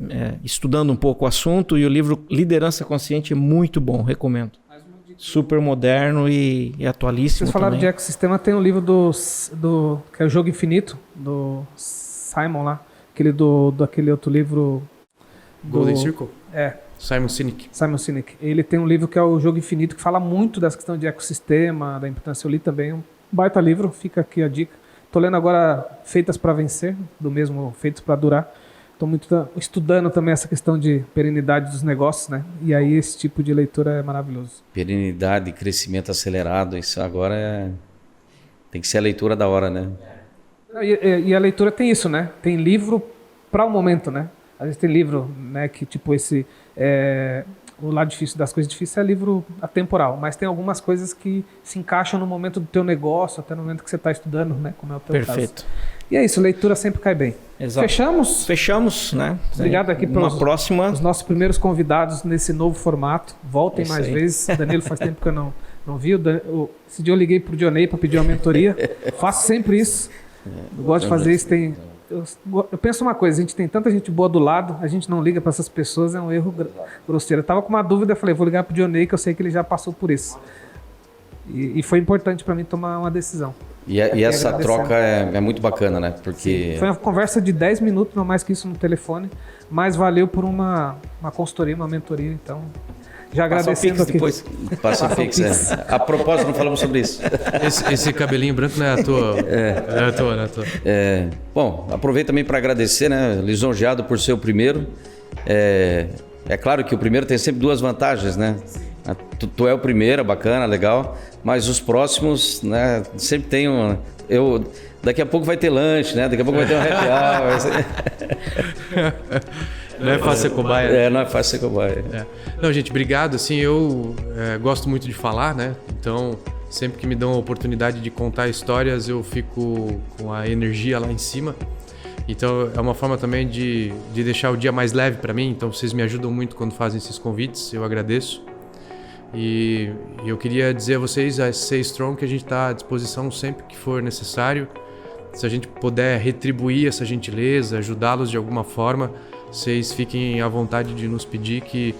estudando um pouco o assunto e o livro Liderança Consciente é muito bom, recomendo. Super moderno e atualíssimo. Vocês falaram também. de ecossistema, tem um livro que é o Jogo Infinito, do Simon lá, daquele outro livro... Golden Circle? Simon Sinek. Ele tem um livro que é o Jogo Infinito, que fala muito dessa questão de ecossistema, da importância. Eu li também, um baita livro, fica aqui a dica. Estou lendo agora Feitas para Vencer, do mesmo Feitos para Durar. Estou estudando também essa questão de perenidade dos negócios, né? E aí esse tipo de leitura é maravilhoso. Perenidade, crescimento acelerado, isso agora tem que ser a leitura da hora, né? E a leitura tem isso, né? Tem livro para o momento, né? Às vezes tem livro, né, que tipo o lado difícil das coisas difíceis é livro atemporal, mas tem algumas coisas que se encaixam no momento do teu negócio, até no momento que você está estudando, né, como é o teu Perfeito. caso. E é isso, leitura sempre cai bem. Exato. Fechamos, né? Obrigado aqui pelos próxima. Os nossos primeiros convidados nesse novo formato. Voltem mais vezes. Danilo, faz tempo que eu não vi. Esse dia eu liguei pro Dionei para pedir uma mentoria. Faço sempre isso. Eu gosto de fazer isso. Eu penso uma coisa, a gente tem tanta gente boa do lado, a gente não liga para essas pessoas, é um erro grosseiro. Eu estava com uma dúvida, eu falei, vou ligar pro Dionei, que eu sei que ele já passou por isso. E foi importante para mim tomar uma decisão. E essa troca é muito bacana, né? Porque... Foi uma conversa de 10 minutos, não mais que isso no telefone, mas valeu por uma consultoria, uma mentoria, então... Já agradecendo aqui. Depois. Passa o Pix, A propósito, não falamos sobre isso. Esse cabelinho branco não é à toa. Não é à toa, não é à toa. Bom, aproveito também para agradecer, né? Lisonjeado por ser o primeiro. É claro que o primeiro tem sempre duas vantagens, né? Tu é o primeiro, bacana, legal. Mas os próximos, né? Sempre tem um... Daqui a pouco vai ter lanche, né? Daqui a pouco vai ter um happy hour. Não é fácil ser cobaia. Não é fácil ser cobaia. Não, gente, obrigado. Assim, eu gosto muito de falar, né? Então, sempre que me dão a oportunidade de contar histórias, eu fico com a energia lá em cima. Então, é uma forma também de deixar o dia mais leve para mim. Então, vocês me ajudam muito quando fazem esses convites. Eu agradeço. E eu queria dizer a vocês, a Stay Strong, que a gente está à disposição sempre que for necessário. Se a gente puder retribuir essa gentileza, ajudá-los de alguma forma, vocês fiquem à vontade de nos pedir, que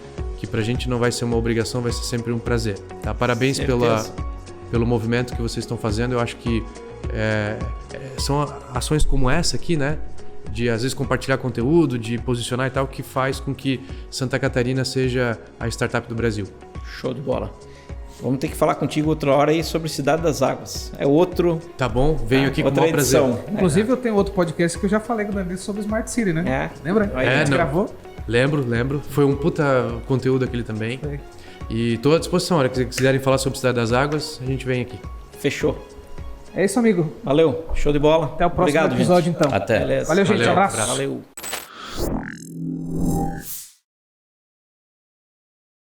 pra gente não vai ser uma obrigação, vai ser sempre um prazer. Tá? Parabéns pelo movimento que vocês estão fazendo. Eu acho que são ações como essa aqui, né? De às vezes compartilhar conteúdo, de posicionar e tal, que faz com que Santa Catarina seja a startup do Brasil. Show de bola. Vamos ter que falar contigo outra hora aí sobre Cidade das Águas. É outro... Tá bom, venho aqui com o maior prazer. Inclusive eu tenho outro podcast que eu já falei com o Danilo sobre Smart City, né? Lembra? A gente gravou? Lembro. Foi um puta conteúdo aquele também. Foi. E estou à disposição. A hora que vocês quiserem falar sobre Cidade das Águas, a gente vem aqui. Fechou. É isso, amigo. Valeu. Show de bola. Até o próximo episódio, gente. então. Até. Beleza. Valeu, gente. Abraço. Valeu.